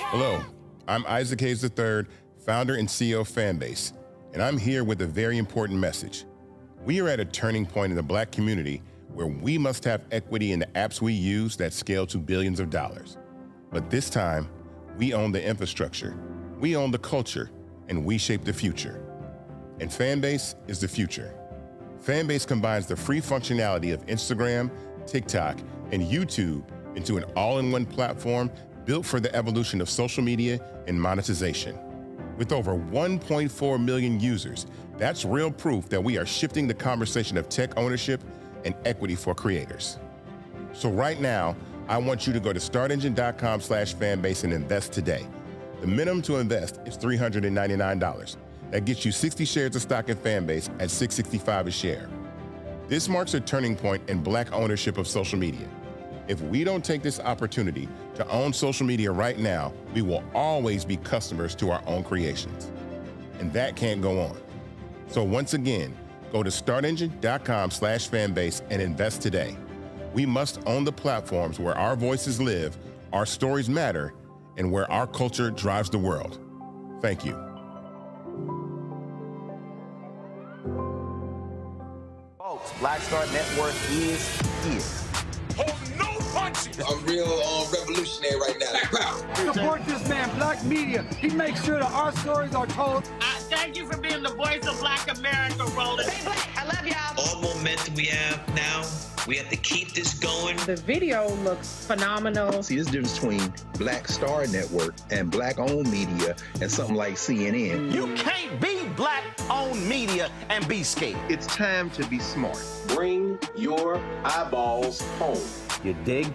Hello, I'm Isaac Hayes III, founder and CEO of Fanbase, and I'm here with a very important message. We are at a turning point in the Black community where we must have equity in the apps we use that scale to billions of dollars. But this time, we own the infrastructure, we own the culture, and we shape the future. And Fanbase is the future. Fanbase combines the free functionality of Instagram, TikTok, and YouTube into an all-in-one platform built for the evolution of social media and monetization. With over 1.4 million users, that's real proof that we are shifting the conversation of tech ownership and equity for creators. So right now, I want you to go to startengine.com/fanbase and invest today. The minimum to invest is $399. That gets you 60 shares of stock in Fanbase at $665 a share. This marks a turning point in Black ownership of social media. If we don't take this opportunity to own social media right now, we will always be customers to our own creations. And that can't go on. So once again, go to startengine.com/fanbase and invest today. We must own the platforms where our voices live, our stories matter, and where our culture drives the world. Thank you. Black Star Network is here. Hold no punches. I'm real revolutionary right now. Support this man, Black Media. He makes sure that our stories are told. Thank you for being the voice of Black America, Roland. Stay black. I love y'all. All momentum we have now, we have to keep this going. The video looks phenomenal. See, there's a difference between Black Star Network and Black-owned media and something like CNN. You can't be Black-owned media and be scared. It's time to be smart. Bring your eyeballs home. You dig?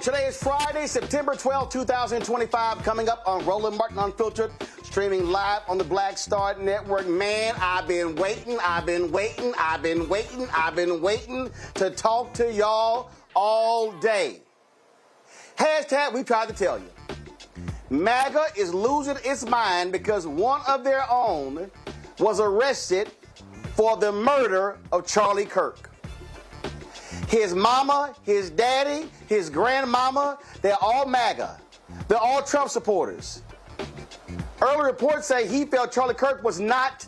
Today is Friday, September 12, 2025, coming up on Roland Martin Unfiltered, streaming live on the Black Star Network. Man, I've been waiting to talk to y'all all day. Hashtag, we tried to tell you. MAGA is losing its mind because one of their own was arrested for the murder of Charlie Kirk. His mama, his daddy, his grandmama, they're all MAGA. They're all Trump supporters. Early reports say he felt Charlie Kirk was not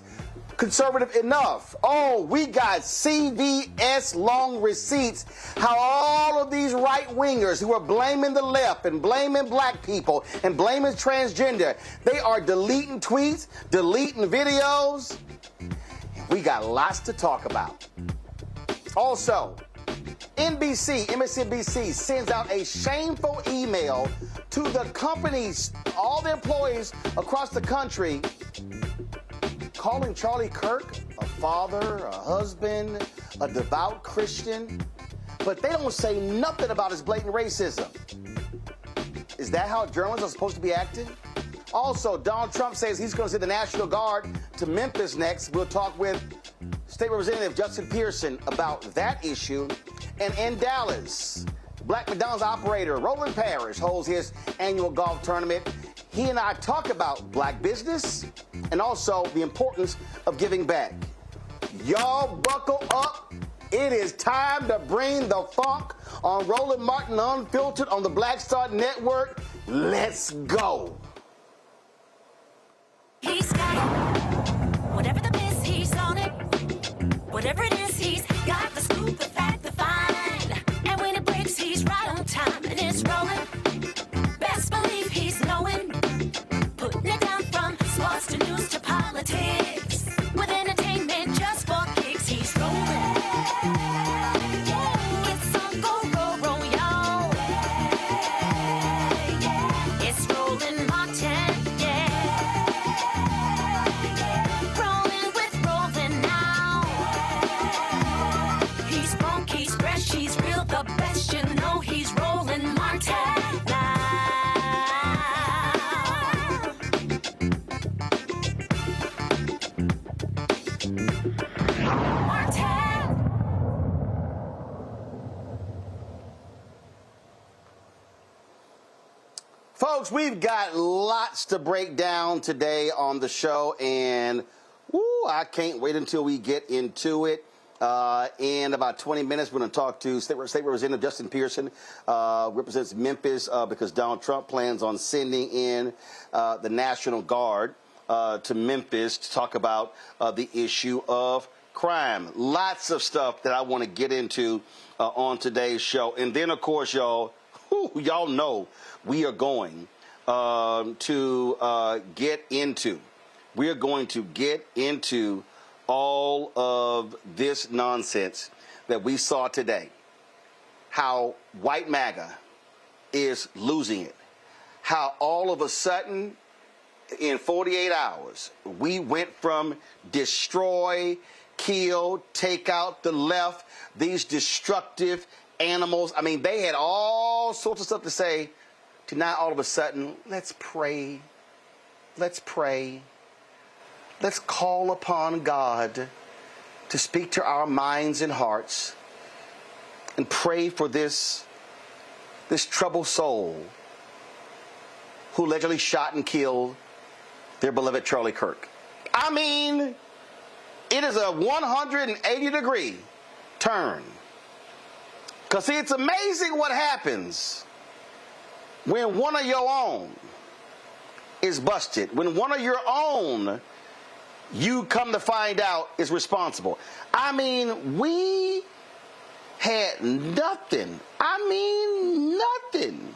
conservative enough. Oh, we got CVS long receipts how all of these right-wingers who are blaming the left and blaming black people and blaming transgender, they are deleting tweets, deleting videos. We got lots to talk about. Also, MSNBC sends out a shameful email to the companies, all the employees across the country, calling Charlie Kirk a father, a husband, a devout Christian, but they don't say nothing about his blatant racism. Is that how journalists are supposed to be acting? Also, Donald Trump says he's going to send the National Guard to Memphis next. We'll talk with State Representative Justin Pearson about that issue. And in Dallas, Black McDonald's operator Roland holds his annual golf tournament. He and I talk about black business and also the importance of giving back. Y'all buckle up. It is time to bring the funk on Roland Martin Unfiltered on the Black Star Network. Let's go. He's got it. Whatever the miss, he's on it. Whatever it is, he's got the scoop, the fact, the find. And when it breaks, he's right on time and it's rolling. Best believe he's knowing. Putting it down from sports to news to politics. With entertainment just for kicks, he's rolling. It's on go, roll, y'all. It's Roland Martin, Rolling with Roland now. He's funk, he's fresh, he's real, the best, you know he's Roland Martin now. Folks, we've got lots to break down today on the show, and I can't wait until we get into it. In about 20 minutes, we're going to talk to State Representative Justin Pearson, represents Memphis, because Donald Trump plans on sending in the National Guard to Memphis to talk about the issue of crime. Lots of stuff that I want to get into on today's show. And then, of course, y'all know we are going to get into all of this nonsense that we saw today. How white MAGA is losing it. How all of a sudden, in 48 hours, we went from destroy, kill, take out the left, these destructive animals. I mean, they had all sorts of stuff to say, to now all of a sudden, let's pray. Let's pray. Let's call upon God to speak to our minds and hearts and pray for this troubled soul who allegedly shot and killed their beloved Charlie Kirk. I mean, it is a 180-degree turn. Because, see, it's amazing what happens when one of your own is busted, when one of your own, you come to find out, is responsible. I mean, we had nothing. I mean, nothing.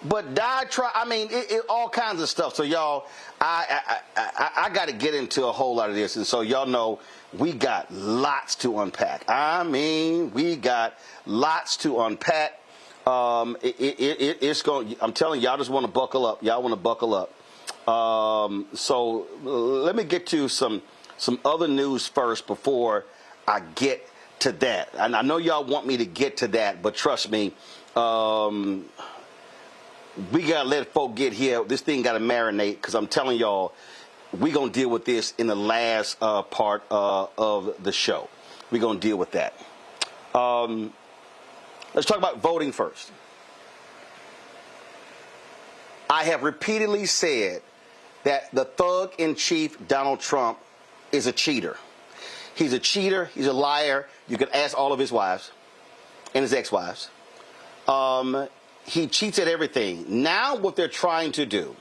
But diatribe, I mean, all kinds of stuff. So y'all, I got to get into a whole lot of this. And so y'all know we got lots to unpack. I mean, we got lots to unpack. It's going. I'm telling y'all, just want to buckle up. Y'all want to buckle up. So let me get to some other news first before I get to that. And I know y'all want me to get to that, but trust me, we got to let folk get here. This thing got to marinate, because I'm telling y'all, we're going to deal with this in the last part of the show. We're going to deal with that. Let's talk about voting first. I have repeatedly said that the thug-in-chief, Donald Trump, is a cheater. He's a cheater. He's a liar. You can ask all of his wives and his ex-wives. He cheats at everything. Now what they're trying to do,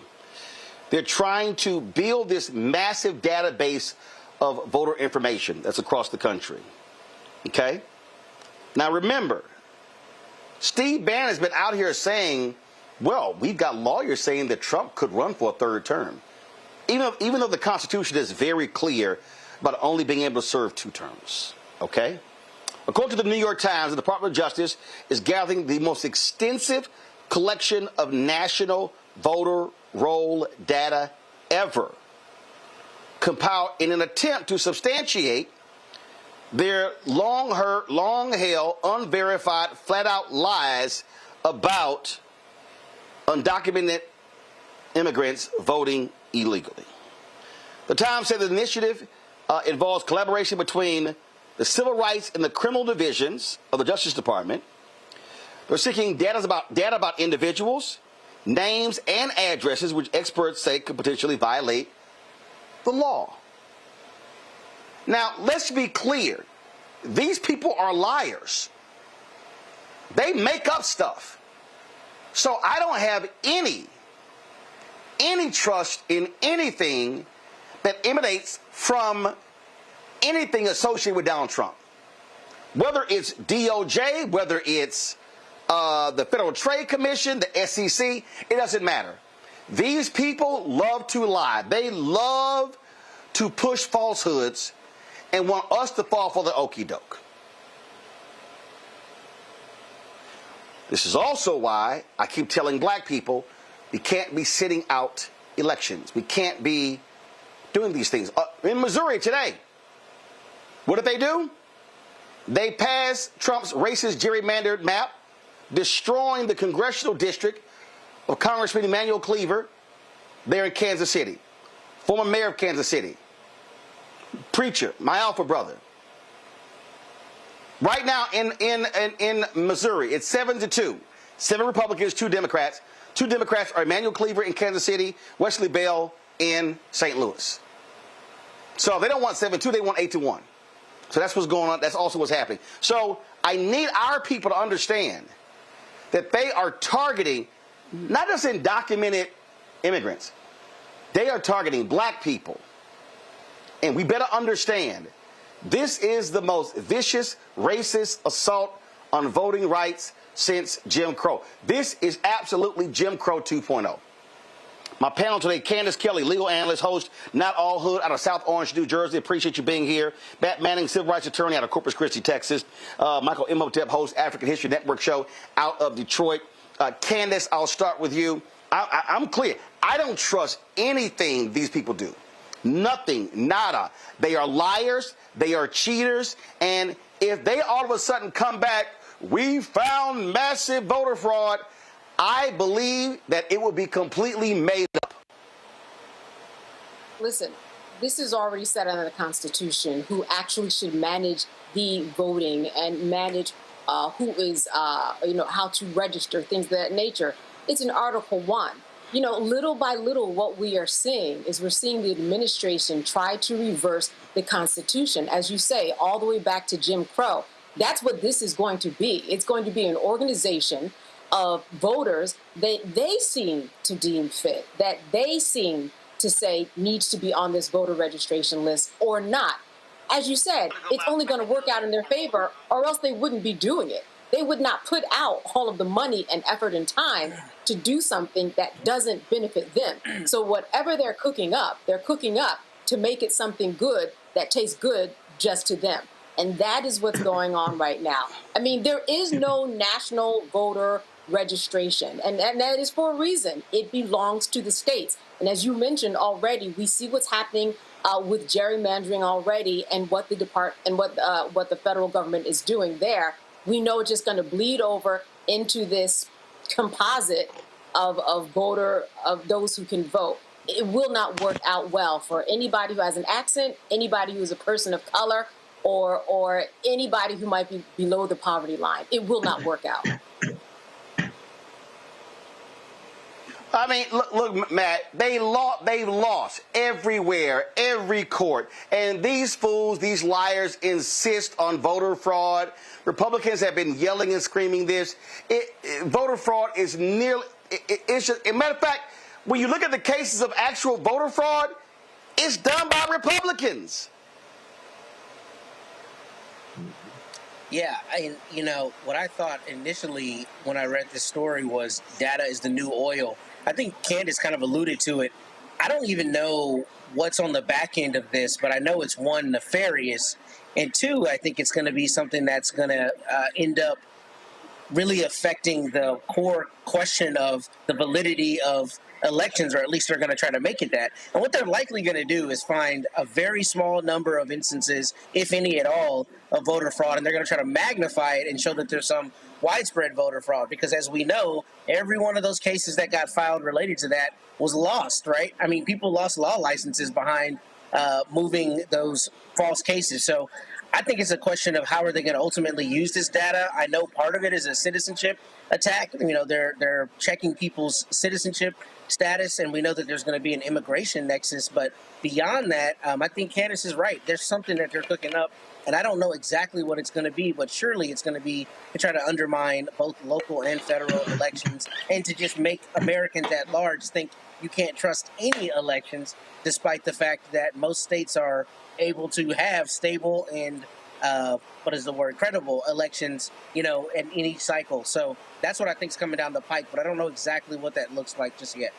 they're trying to build this massive database of voter information that's across the country. Okay? Now remember, Steve Bannon has been out here saying, well, we've got lawyers saying that Trump could run for a third term. Even though the Constitution is very clear about only being able to serve 2 terms. Okay? According to the New York Times, the Department of Justice is gathering the most extensive collection of national voter roll data ever, compiled in an attempt to substantiate their long-held, unverified, flat-out lies about undocumented immigrants voting illegally. The Times said the initiative involves collaboration between the civil rights and the criminal divisions of the Justice Department. They're seeking data about individuals, names, and addresses, which experts say could potentially violate the law. Now, let's be clear. These people are liars. They make up stuff. So I don't have any trust in anything that emanates from anything associated with Donald Trump. Whether it's DOJ, whether it's the Federal Trade Commission, the SEC, it doesn't matter. These people love to lie. They love to push falsehoods and want us to fall for the okie doke. This is also why I keep telling black people we can't be sitting out elections. We can't be doing these things. In Missouri today, what did they do? They passed Trump's racist gerrymandered map, destroying the congressional district of Congressman Emanuel Cleaver there in Kansas City. Former mayor of Kansas City. Preacher, my alpha brother. Right now in Missouri, it's 7-2. 7 Republicans, 2 Democrats. 2 Democrats are Emanuel Cleaver in Kansas City, Wesley Bell in St. Louis. So they don't want 7-2, they want 8-1. So that's what's going on. That's also what's happening. So I need our people to understand that they are targeting not just undocumented immigrants. They are targeting black people. And we better understand this is the most vicious, racist assault on voting rights since Jim Crow. This is absolutely Jim Crow 2.0. My panel today, Candace Kelly, legal analyst, host, Not All Hood, out of South Orange, New Jersey. Appreciate you being here. Matt Manning, civil rights attorney out of Corpus Christi, Texas. Michael Imhotep, host, African History Network show out of Detroit. Candace, I'll start with you. I'm clear. I don't trust anything these people do. Nothing, nada. They are liars. They are cheaters. And if they all of a sudden come back, we found massive voter fraud, I believe that it will be completely made up. Listen, this is already set under the Constitution who actually should manage the voting and manage who is, how to register, things of that nature. It's in Article 1. Little by little, what we are seeing is we're seeing the administration try to reverse the Constitution, as you say, all the way back to Jim Crow. That's what this is going to be. It's going to be an organization of voters they seem to deem fit, that they seem to say needs to be on this voter registration list or not. As you said, it's only going to work out in their favor, or else they wouldn't be doing it. They would not put out all of the money and effort and time to do something that doesn't benefit them. So whatever they're cooking up to make it something good that tastes good just to them. And that is what's going on right now. I mean, there is no national voter registration, and that is for a reason. It belongs to the states. And as you mentioned already, we see what's happening with gerrymandering already, and what what the federal government is doing there. We know it's just going to bleed over into this composite of those who can vote. It will not work out well for anybody who has an accent, anybody who is a person of color, or anybody who might be below the poverty line. It will not work out. I mean, look, Matt, they've lost everywhere, every court. And these fools, these liars insist on voter fraud. Republicans have been yelling and screaming this. Voter fraud is it's just, as a matter of fact, when you look at the cases of actual voter fraud, it's done by Republicans. Yeah, what I thought initially when I read this story was data is the new oil. I think Candace kind of alluded to it. I don't even know what's on the back end of this, but I know it's one, nefarious, and two, I think it's going to be something that's going to end up really affecting the core question of the validity of elections, or at least they're going to try to make it that. And what they're likely going to do is find a very small number of instances, if any at all, of voter fraud, and they're going to try to magnify it and show that there's some widespread voter fraud. Because as we know, every one of those cases that got filed related to that was lost, right? I mean, people lost law licenses behind moving those false cases. So I think it's a question of how are they going to ultimately use this data. I know part of it is a citizenship attack. They're checking people's citizenship status, and we know that there's going to be an immigration nexus. But beyond that, I think Candace is right. There's something that they're cooking up, and I don't know exactly what it's going to be, but surely it's going to be to try to undermine both local and federal elections, and to just make Americans at large think you can't trust any elections, despite the fact that most states are able to have stable and credible elections, in any cycle. So that's what I think is coming down the pike, but I don't know exactly what that looks like just yet.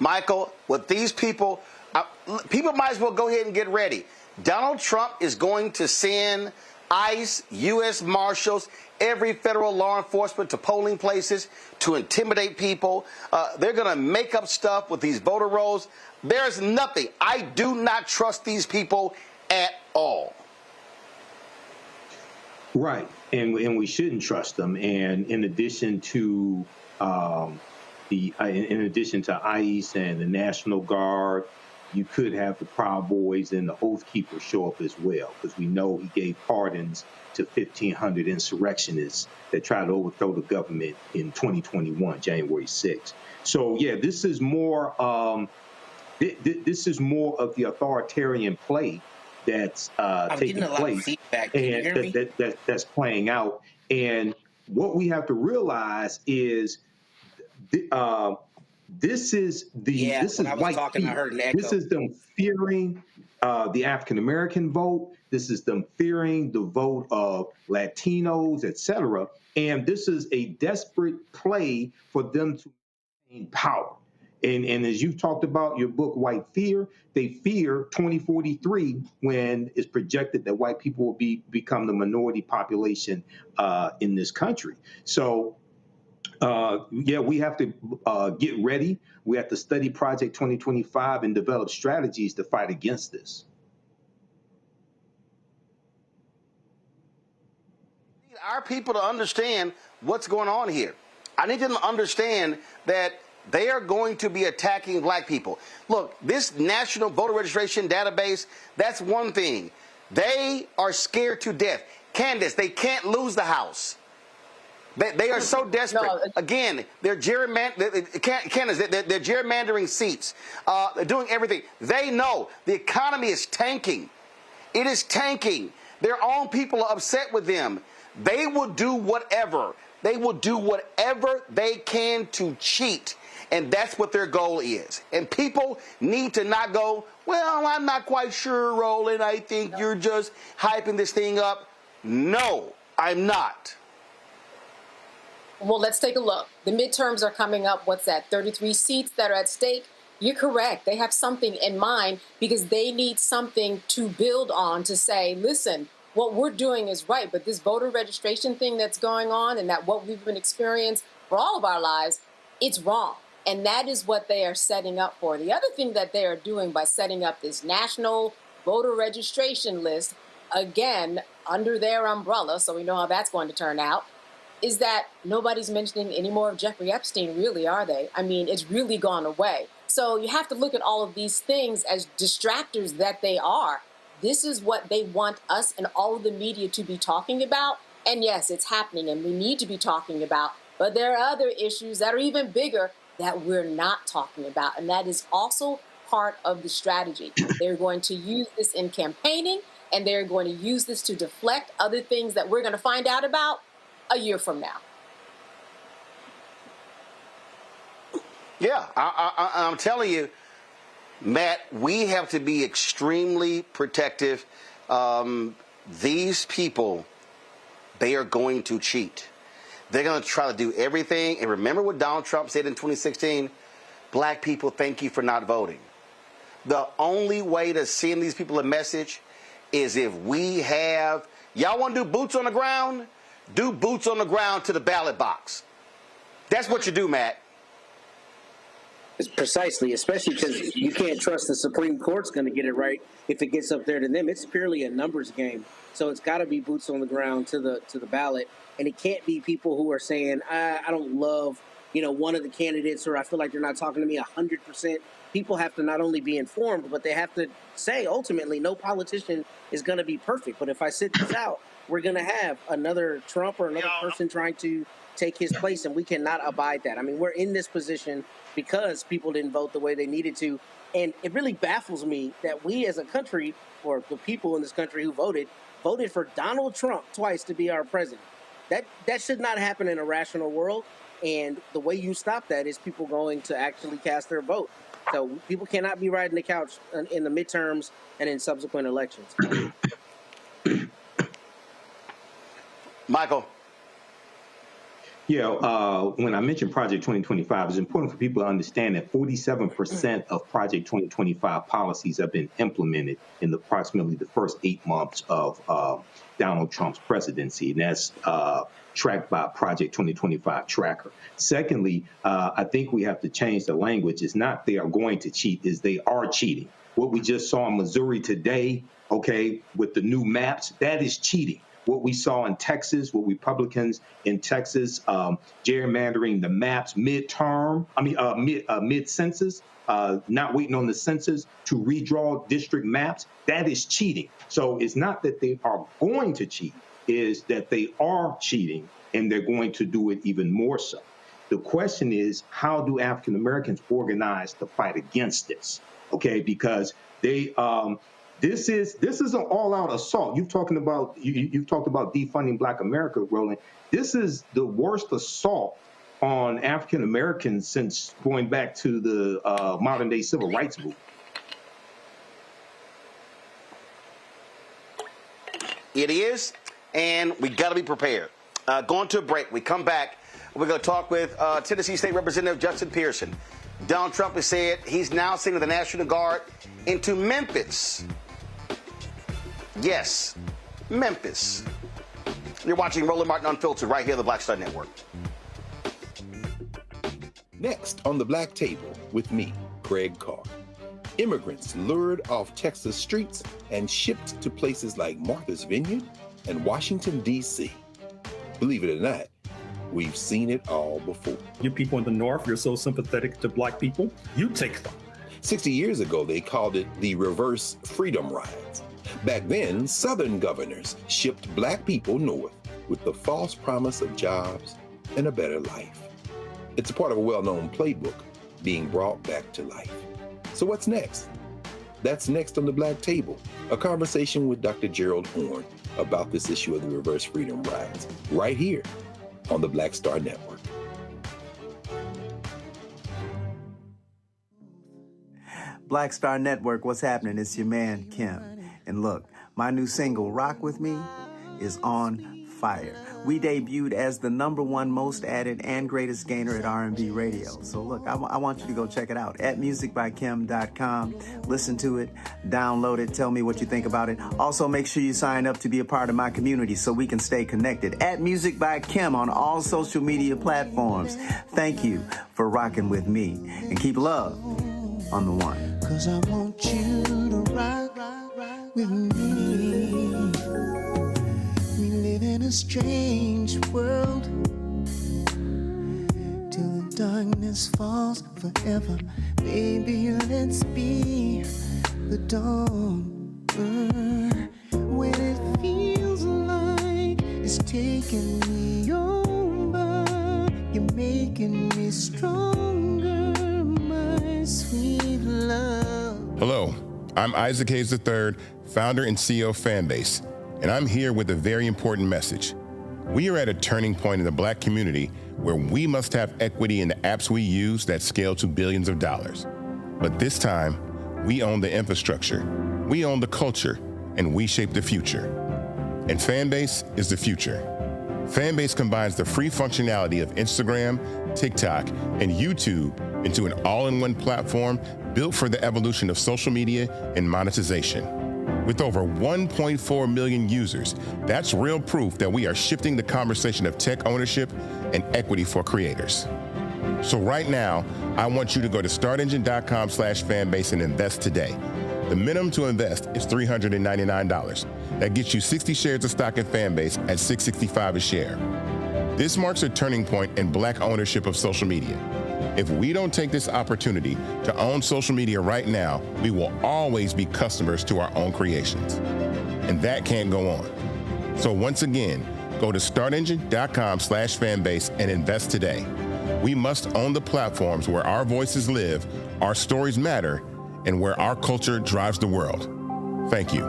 Michael, with these people might as well go ahead and get ready. Donald Trump is going to send ICE, U.S. Marshals, every federal law enforcement to polling places to intimidate people. They're going to make up stuff with these voter rolls. There's nothing. I do not trust these people at all. Right, and we shouldn't trust them. And in addition to ICE and the National Guard, you could have the Proud Boys and the Oath Keepers show up as well, because we know he gave pardons to 1,500 insurrectionists that tried to overthrow the government in 2021, January 6th. So yeah, this is more of the authoritarian play that's taking place, and that's playing out. And what we have to realize is this is white fear. This is them fearing the African American vote. This is them fearing the vote of Latinos, etc. And this is a desperate play for them to maintain power. And as you've talked about your book, White Fear, they fear 2043, when it's projected that white people will become the minority population in this country. So we have to get ready. We have to study Project 2025 and develop strategies to fight against this. I need our people to understand what's going on here. I need them to understand that they are going to be attacking black people. Look, this national voter registration database, that's one thing. They are scared to death. Candace, they can't lose the House. They are so desperate. No. Again, they're gerrymandering seats. They're doing everything. They know the economy is tanking. It is tanking. Their own people are upset with them. They will do whatever. They will do whatever they can to cheat. And that's what their goal is. And people need to not go, well, I'm not quite sure, Roland. I think you're just hyping this thing up. No, I'm not. Well, let's take a look. The midterms are coming up. What's that? 33 seats that are at stake. You're correct. They have something in mind because they need something to build on to say, listen, what we're doing is right, but this voter registration thing that's going on and that what we've been experiencing for all of our lives, it's wrong. And that is what they are setting up for. The other thing that they are doing by setting up this national voter registration list, again, under their umbrella, so we know how that's going to turn out, is that nobody's mentioning any more of Jeffrey Epstein, really, are they? I mean, it's really gone away. So you have to look at all of these things as distractors that they are. This is what they want us and all of the media to be talking about. And yes, it's happening and we need to be talking about. But there are other issues that are even bigger that we're not talking about. And that is also part of the strategy. They're going to use this in campaigning, and they're going to use this to deflect other things that we're going to find out about a year from now. Yeah, I'm telling you, Matt, we have to be extremely protective. These people, they are going to cheat. They're going to try to do everything. And remember what Donald Trump said in 2016? Black people, thank you for not voting. The only way to send these people a message is if we have, y'all want to do boots on the ground? Do boots on the ground to the ballot box. That's what you do, Matt. It's precisely, especially because you can't trust the Supreme Court's going to get it right if it gets up there to them. It's purely a numbers game. So it's got to be boots on the ground to the ballot. And it can't be people who are saying, I don't love, one of the candidates, or I feel like they're not talking to me 100%. People have to not only be informed, but they have to say, ultimately, no politician is going to be perfect. But if I sit this out, we're going to have another Trump or another person trying to take his place, and we cannot abide that. I mean, we're in this position because people didn't vote the way they needed to. And it really baffles me that we as a country, or the people in this country who voted for Donald Trump twice to be our president. That should not happen in a rational world. And the way you stop that is people going to actually cast their vote. So people cannot be riding the couch in the midterms and in subsequent elections. Michael. Yeah, when I mentioned Project 2025, it's important for people to understand that 47% of Project 2025 policies have been implemented in approximately the first 8 months of Donald Trump's presidency, and that's tracked by Project 2025 tracker. Secondly, I think we have to change the language. It's not they are going to cheat, is they are cheating. What we just saw in Missouri today, okay, with the new maps, that is cheating. What we saw in Texas, what Republicans in Texas gerrymandering the maps mid-census, not waiting on the census to redraw district maps, that is cheating. So it's not that they are going to cheat, is that they are cheating and they're going to do it even more so. The question is, how do African Americans organize to fight against this? Okay, because they This is an all-out assault. You've talked about defunding Black America, Roland. This is the worst assault on African Americans since going back to the modern-day civil rights movement. It is, and we got to be prepared. Going to a break. We come back. We're going to talk with Tennessee State Representative Justin Pearson. Donald Trump has said he's now sending the National Guard into Memphis. Yes, Memphis. You're watching Roland Martin Unfiltered right here on the Black Star Network. Next on the Black Table with me, Craig Carr. Immigrants lured off Texas streets and shipped to places like Martha's Vineyard and Washington, D.C. Believe it or not, we've seen it all before. You people in the North, you're so sympathetic to Black people, you take them. 60 years ago, they called it the reverse freedom rides. Back then, Southern governors shipped Black people north with the false promise of jobs and a better life. It's a part of a well-known playbook being brought back to life. So what's next? That's next on the Black Table, a conversation with Dr. Gerald Horne about this issue of the reverse freedom rides, right here on the Black Star Network. Black Star Network, what's happening? It's your man, Kim. And look, my new single, Rock With Me, is on fire. We debuted as the #1 most added and greatest gainer at R&B radio. So look, I want you to go check it out at musicbykim.com. Listen to it, download it, tell me what you think about it. Also, make sure you sign up to be a part of my community so we can stay connected. At Music by Kim on all social media platforms. Thank you for rocking with me. And keep love on the one. 'Cause I want you to rock with me. We live in a strange world till the darkness falls forever. Baby, let's be the dawn. When it feels like it's taking me over, you're making me stronger, my sweet love. Hello, I'm Isaac Hayes III, founder and CEO of Fanbase, and I'm here with a very important message. We are at a turning point in the Black community where we must have equity in the apps we use that scale to billions of dollars. But this time, we own the infrastructure, we own the culture, and we shape the future. And Fanbase is the future. Fanbase combines the free functionality of Instagram, TikTok, and YouTube into an all-in-one platform built for the evolution of social media and monetization. With over 1.4 million users, that's real proof that we are shifting the conversation of tech ownership and equity for creators. So right now, I want you to go to startengine.com/fanbase and invest today. The minimum to invest is $399. That gets you 60 shares of stock in Fanbase at $665 a share. This marks a turning point in Black ownership of social media. If we don't take this opportunity to own social media right now, we will always be customers to our own creations. And that can't go on. So once again, go to startengine.com/fanbase and invest today. We must own the platforms where our voices live, our stories matter, and where our culture drives the world. Thank you.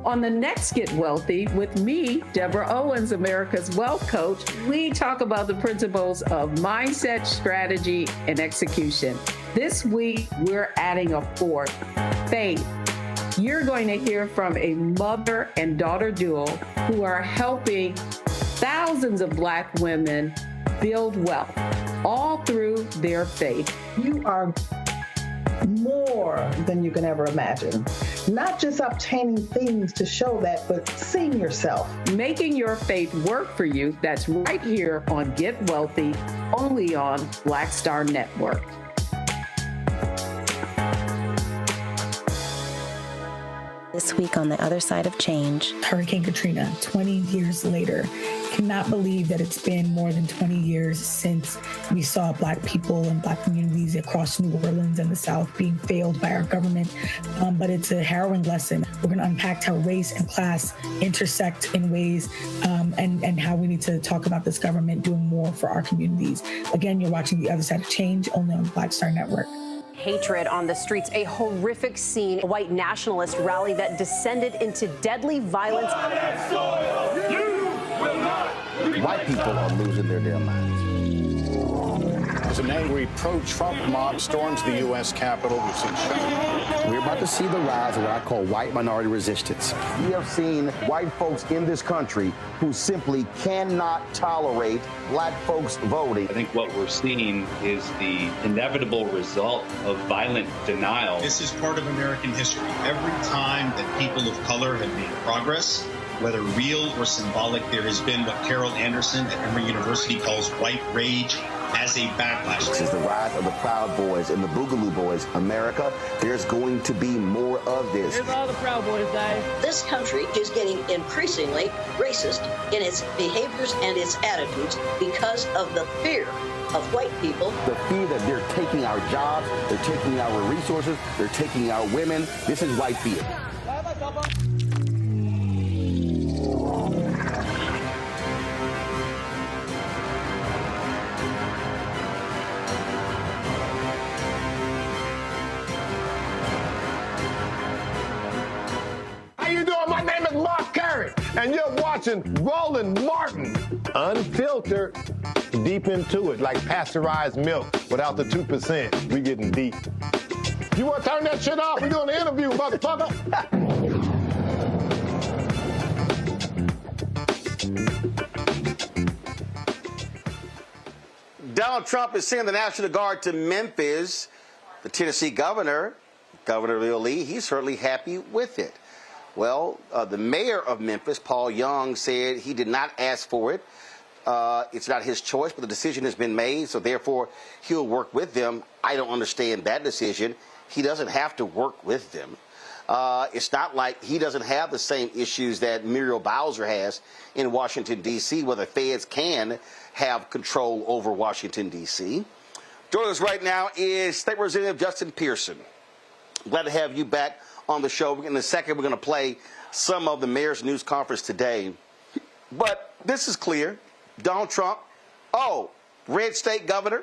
On the next Get Wealthy with me, Deborah Owens, America's Wealth Coach, we talk about the principles of mindset, strategy, and execution. This week, we're adding a fourth, faith. You're going to hear from a mother and daughter duo who are helping thousands of Black women build wealth, all through their faith. You are more than you can ever imagine. Not just obtaining things to show that, but seeing yourself. Making your faith work for you. That's right here on Get Wealthy, only on Black Star Network. This week on The Other Side of Change. Hurricane Katrina, 20 years later. Cannot believe that it's been more than 20 years since we saw Black people and Black communities across New Orleans and the South being failed by our government. But it's a harrowing lesson. We're going to unpack how race and class intersect in ways and how we need to talk about this government doing more for our communities. Again, you're watching The Other Side of Change, only on the Black Star Network. Hatred on the streets, a horrific scene, a white nationalist rally that descended into deadly violence. White people are losing their damn minds. As an angry pro-Trump mob storms the U.S. Capitol, we've seen shootings. We're about to see the rise of what I call white minority resistance. We have seen white folks in this country who simply cannot tolerate Black folks voting. I think what we're seeing is the inevitable result of violent denial. This is part of American history. Every time that people of color have made progress, whether real or symbolic, there has been what Carol Anderson at Emory University calls white rage as a backlash. This is the rise of the Proud Boys and the Boogaloo Boys. America, there's going to be more of this. Here's all the Proud Boys, guys. This country is getting increasingly racist in its behaviors and its attitudes because of the fear of white people. The fear that they're taking our jobs, they're taking our resources, they're taking our women. This is white fear. introducing Roland Martin. Unfiltered, deep into it, like pasteurized milk without the 2%. We getting deep. You want to turn that shit off? We're doing an interview, motherfucker. Donald Trump is sending the National Guard to Memphis. The Tennessee governor, Governor Bill Lee, he's certainly happy with it. Well, the mayor of Memphis, Paul Young, said he did not ask for it. It's not his choice, but the decision has been made, so therefore he'll work with them. I don't understand that decision. He doesn't have to work with them. It's not like he doesn't have the same issues that Muriel Bowser has in Washington, D.C., where the feds can have control over Washington, D.C. Joining us right now is State Representative Justin Pearson. Glad to have you back on the show. In a second, we're going to play some of the mayor's news conference today. But this is clear. Donald Trump, red state governor,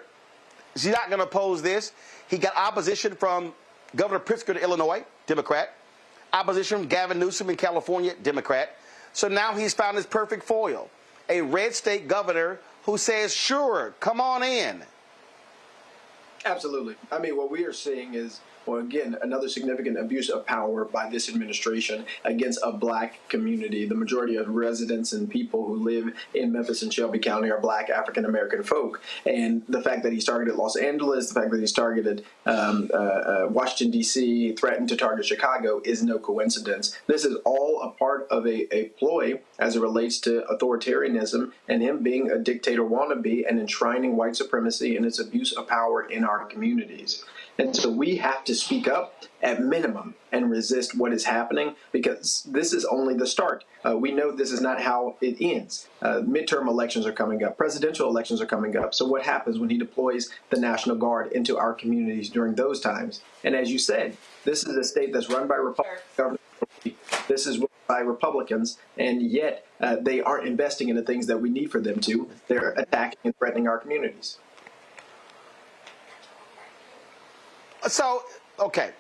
is he not going to oppose this? He got opposition from Governor Pritzker in Illinois, Democrat. Opposition from Gavin Newsom in California, Democrat. So now he's found his perfect foil, a red state governor who says, sure, come on in. Absolutely. I mean, what we are seeing is, well, again, another significant abuse of power by this administration against a black community. The majority of residents and people who live in Memphis and Shelby County are black African-American folk. And the fact that he's targeted Los Angeles, the fact that he's targeted Washington, D.C., threatened to target Chicago is no coincidence. This is all a part of a ploy as it relates to authoritarianism and him being a dictator wannabe and enshrining white supremacy and its abuse of power in our communities. And so we have to speak up at minimum and resist what is happening, because this is only the start. We know this is not how it ends. Midterm elections are coming up. Presidential elections are coming up. So what happens when he deploys the National Guard into our communities during those times? And as you said, this is a state that's run by Republicans. This is by Republicans, and yet they aren't investing in the things that we need for them to. They're attacking and threatening our communities. So, okay,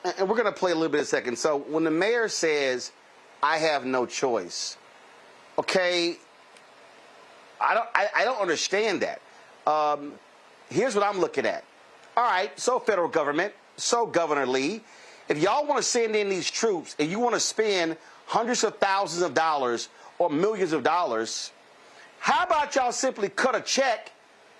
and we're going to play a little bit in a second. So when the mayor says, I have no choice, okay, I don't understand that. Here's what I'm looking at. All right, so federal government, so Governor Lee, if y'all want to send in these troops and you want to spend hundreds of thousands of dollars or millions of dollars, how about y'all simply cut a check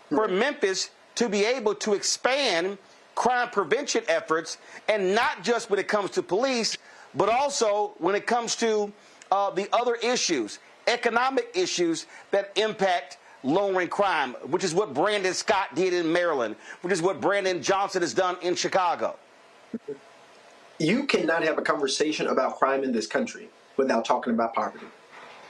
for Memphis to be able to expand crime prevention efforts, and not just when it comes to police, but also when it comes to the other issues, economic issues that impact lowering crime, which is what Brandon Scott did in Maryland, which is what Brandon Johnson has done in Chicago. You cannot have a conversation about crime in this country without talking about poverty.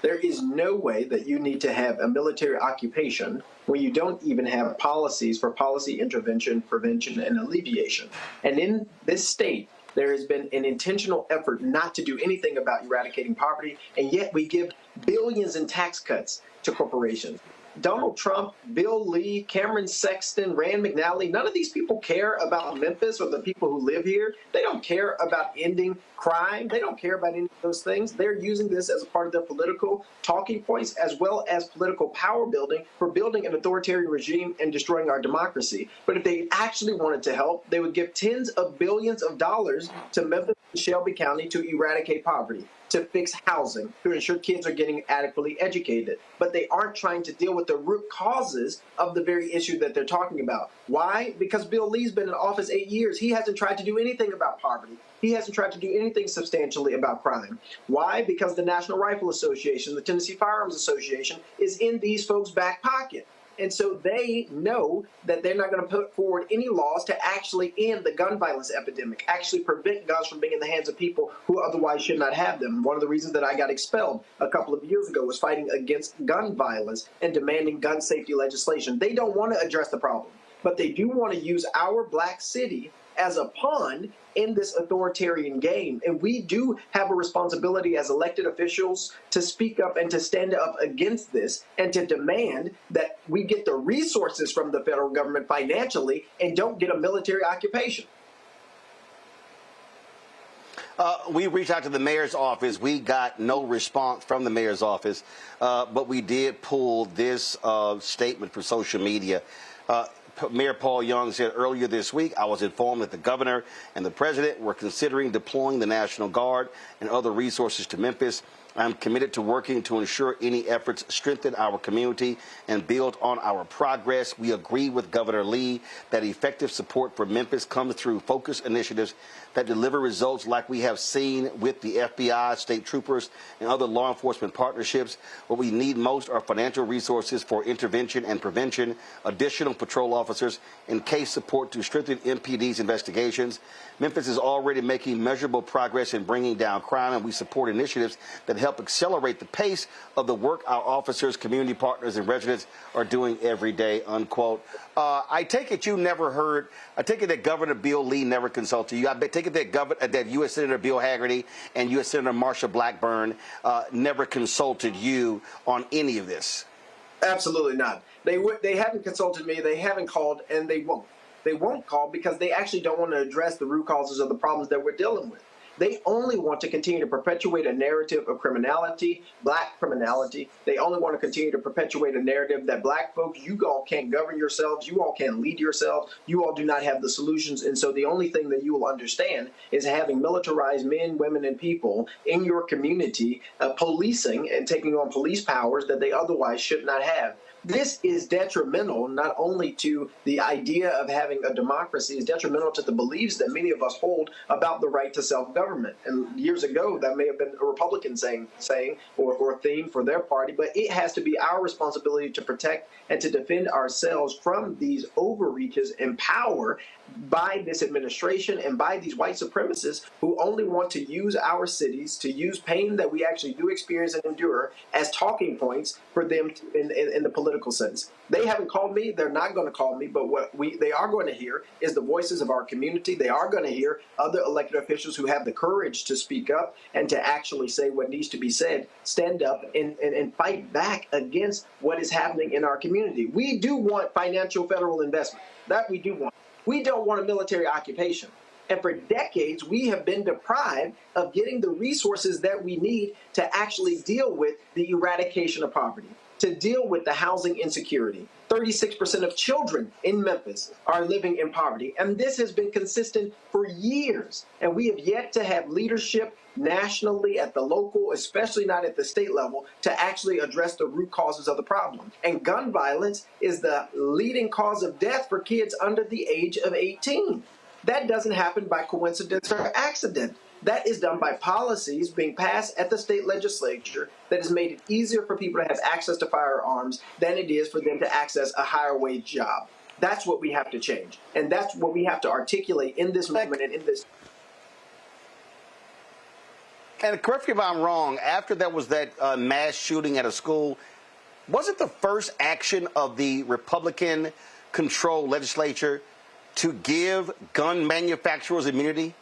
There is no way that you need to have a military occupation when you don't even have policies for policy intervention, prevention, and alleviation. And in this state, there has been an intentional effort not to do anything about eradicating poverty, and yet we give billions in tax cuts to corporations. Donald Trump, Bill Lee, Cameron Sexton, Rand McNally, none of these people care about Memphis or the people who live here. They don't care about ending crime. They don't care about any of those things. They're using this as a part of their political talking points as well as political power building for building an authoritarian regime and destroying our democracy. But if they actually wanted to help, they would give tens of billions of dollars to Memphis and Shelby County to eradicate poverty, to fix housing, to ensure kids are getting adequately educated. But they aren't trying to deal with the root causes of the very issue that they're talking about. Why? Because Bill Lee's been in office 8 years. He hasn't tried to do anything about poverty. He hasn't tried to do anything substantially about crime. Why? Because the National Rifle Association, the Tennessee Firearms Association, is in these folks' back pocket. And so they know that they're not going to put forward any laws to actually end the gun violence epidemic, actually prevent guns from being in the hands of people who otherwise should not have them. One of the reasons that I got expelled a couple of years ago was fighting against gun violence and demanding gun safety legislation. They don't want to address the problem, but they do want to use our black city as a pawn in this authoritarian game. And we do have a responsibility as elected officials to speak up and to stand up against this and to demand that we get the resources from the federal government financially and don't get a military occupation. We reached out to the mayor's office. We got no response from the mayor's office, but we did pull this statement for social media. Mayor Paul Young said earlier this week, I was informed that the governor and the president were considering deploying the National Guard and other resources to Memphis. I'm committed to working to ensure any efforts strengthen our community and build on our progress. We agree with Governor Lee that effective support for Memphis comes through focused initiatives that deliver results like we have seen with the FBI, state troopers, and other law enforcement partnerships. What we need most are financial resources for intervention and prevention, additional patrol officers, and case support to strengthen MPD's investigations. Memphis is already making measurable progress in bringing down crime, and we support initiatives that help accelerate the pace of the work our officers, community partners, and residents are doing every day, unquote. I take it you never heard, I take it that Governor Bill Lee never consulted you. I take it that U.S. Senator Bill Hagerty and U.S. Senator Marsha Blackburn never consulted you on any of this. Absolutely not. They haven't consulted me, they haven't called, and they won't. They won't call because they actually don't want to address the root causes of the problems that we're dealing with. They only want to continue to perpetuate a narrative of criminality, black criminality. They only want to continue to perpetuate a narrative that black folks, you all can't govern yourselves, you all can't lead yourselves, you all do not have the solutions. And so the only thing that you will understand is having militarized men, women, and people in your community policing and taking on police powers that they otherwise should not have. This is detrimental not only to the idea of having a democracy, it's detrimental to the beliefs that many of us hold about the right to self-government. And years ago, that may have been a Republican saying or theme for their party, but it has to be our responsibility to protect and to defend ourselves from these overreaches and power by this administration and by these white supremacists who only want to use our cities, to use pain that we actually do experience and endure as talking points for them in the political sense. They haven't called me. They're not going to call me. But what they are going to hear is the voices of our community. They are going to hear other elected officials who have the courage to speak up and to actually say what needs to be said, stand up and fight back against what is happening in our community. We do want financial federal investment. That we do want. We don't want a military occupation. And for decades, we have been deprived of getting the resources that we need to actually deal with the eradication of poverty, to deal with the housing insecurity. 36% of children in Memphis are living in poverty. And this has been consistent for years. And we have yet to have leadership nationally, at the local, especially not at the state level, to actually address the root causes of the problem. And gun violence is the leading cause of death for kids under the age of 18. That doesn't happen by coincidence or accident. That is done by policies being passed at the state legislature that has made it easier for people to have access to firearms than it is for them to access a higher wage job. That's what we have to change. And that's what we have to articulate in this movement and in this. And correct me if I'm wrong, after there was that mass shooting at a school, wasn't the first action of the Republican-controlled legislature to give gun manufacturers immunity?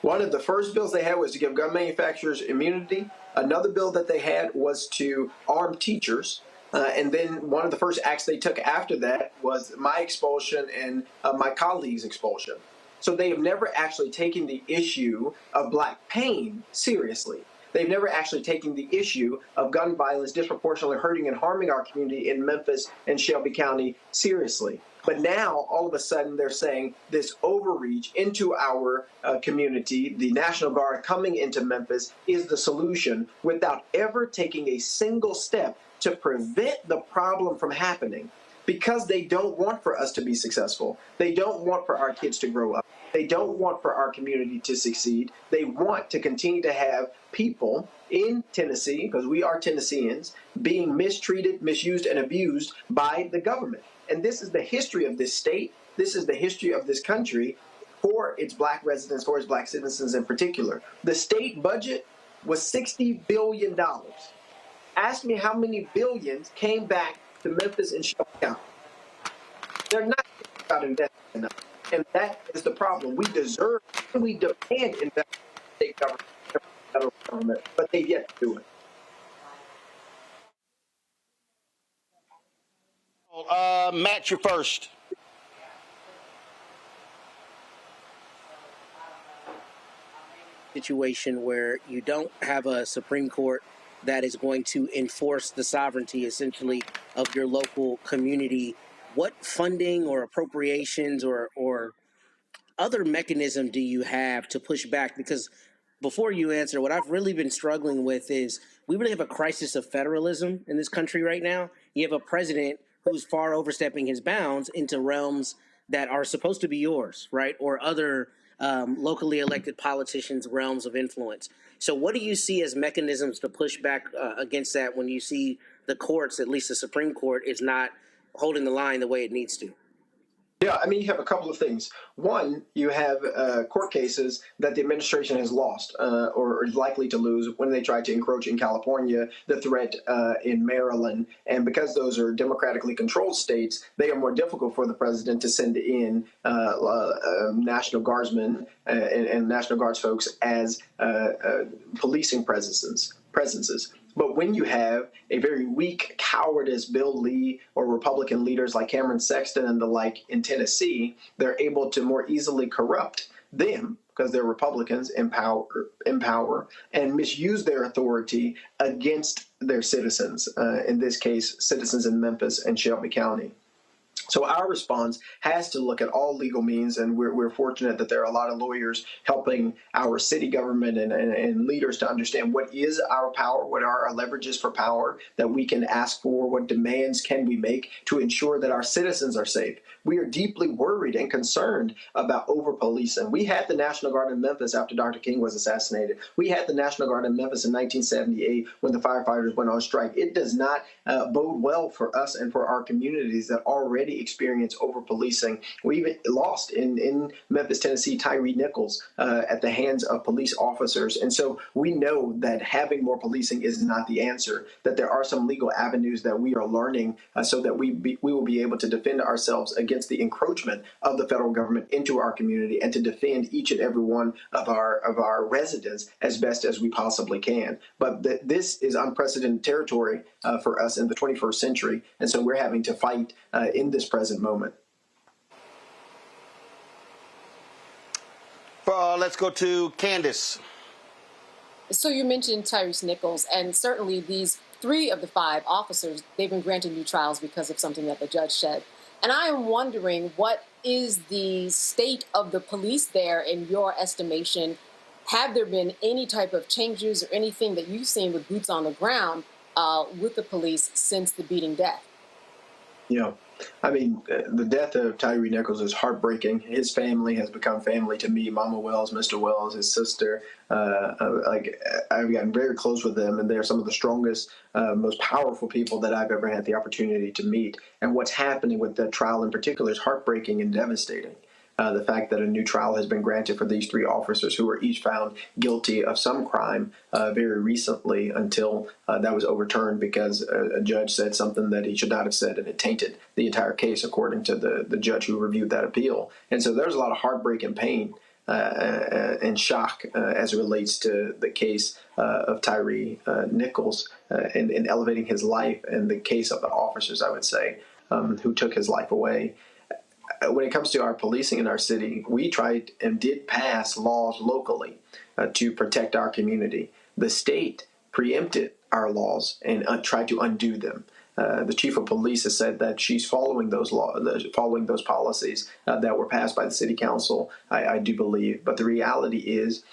One of the first bills they had was to give gun manufacturers immunity. Another bill that they had was to arm teachers. And then one of the first acts they took after that was my expulsion and my colleagues' expulsion. So they have never actually taken the issue of black pain seriously. They've never actually taken the issue of gun violence disproportionately hurting and harming our community in Memphis and Shelby County seriously. But now, all of a sudden, they're saying this overreach into our community, the National Guard coming into Memphis, is the solution without ever taking a single step to prevent the problem from happening. Because they don't want for us to be successful. They don't want for our kids to grow up. They don't want for our community to succeed. They want to continue to have people in Tennessee, because we are Tennesseans, being mistreated, misused, and abused by the government. And this is the history of this state. This is the history of this country for its black residents, for its black citizens in particular. The state budget was $60 billion. Ask me how many billions came back to Memphis and Shelby County. They're not about investing enough. And that is the problem. We deserve and we demand investment in state government, federal government, but they've yet to do it. Matt, you're first. situation where you don't have a Supreme Court that is going to enforce the sovereignty, essentially, of your local community, what funding or appropriations or other mechanism do you have to push back? Because before you answer, what I've really been struggling with is we really have a crisis of federalism in this country right now. You have a president who's far overstepping his bounds into realms that are supposed to be yours, right? Or other locally elected politicians' realms of influence. So what do you see as mechanisms to push back against that when you see the courts, at least the Supreme Court, is not holding the line the way it needs to? Yeah, I mean, you have a couple of things. One, you have court cases that the administration has lost or is likely to lose when they tried to encroach in California, the threat in Maryland. And because those are democratically controlled states, they are more difficult for the president to send in National Guardsmen and National Guards folks as policing presences. But when you have a very weak, cowardice Bill Lee or Republican leaders like Cameron Sexton and the like in Tennessee, they're able to more easily corrupt them because they're Republicans in power and misuse their authority against their citizens, in this case, citizens in Memphis and Shelby County. So our response has to look at all legal means, and we're fortunate that there are a lot of lawyers helping our city government and leaders to understand what is our power, what are our leverages for power that we can ask for, what demands can we make to ensure that our citizens are safe. We are deeply worried and concerned about over-policing. We had the National Guard in Memphis after Dr. King was assassinated. We had the National Guard in Memphis in 1978 when the firefighters went on strike. It does not bode well for us and for our communities that already experience over-policing. We even lost in Memphis, Tennessee, Tyree Nichols at the hands of police officers. And so we know that having more policing is not the answer, that there are some legal avenues that we are learning so that we will be able to defend ourselves against the encroachment of the federal government into our community and to defend each and every one of our residents as best as we possibly can. But this is unprecedented territory for us in the 21st century. And so we're having to fight in this present moment. Let's go to Candace. So you mentioned Tyrese Nichols, and certainly these 3 of the 5 officers, they've been granted new trials because of something that the judge said. And I am wondering, what is the state of the police there in your estimation? Have there been any type of changes or anything that you've seen with boots on the ground with the police since the beating death? Yeah. I mean, the death of Tyree Nichols is heartbreaking. His family has become family to me. Mama Wells, Mr. Wells, his sister. I've gotten very close with them, and they're some of the strongest, most powerful people that I've ever had the opportunity to meet. And what's happening with that trial in particular is heartbreaking and devastating. The fact that a new trial has been granted for these 3 officers who were each found guilty of some crime very recently until that was overturned because a judge said something that he should not have said, and it tainted the entire case according to the judge who reviewed that appeal. And so there's a lot of heartbreak and pain and shock as it relates to the case of Tyree Nichols and elevating his life, and the case of the officers, I would say, who took his life away. When it comes to our policing in our city, we tried and did pass laws locally to protect our community. The state preempted our laws and tried to undo them. The chief of police has said that she's following those following those policies that were passed by the city council, I do believe. But the reality is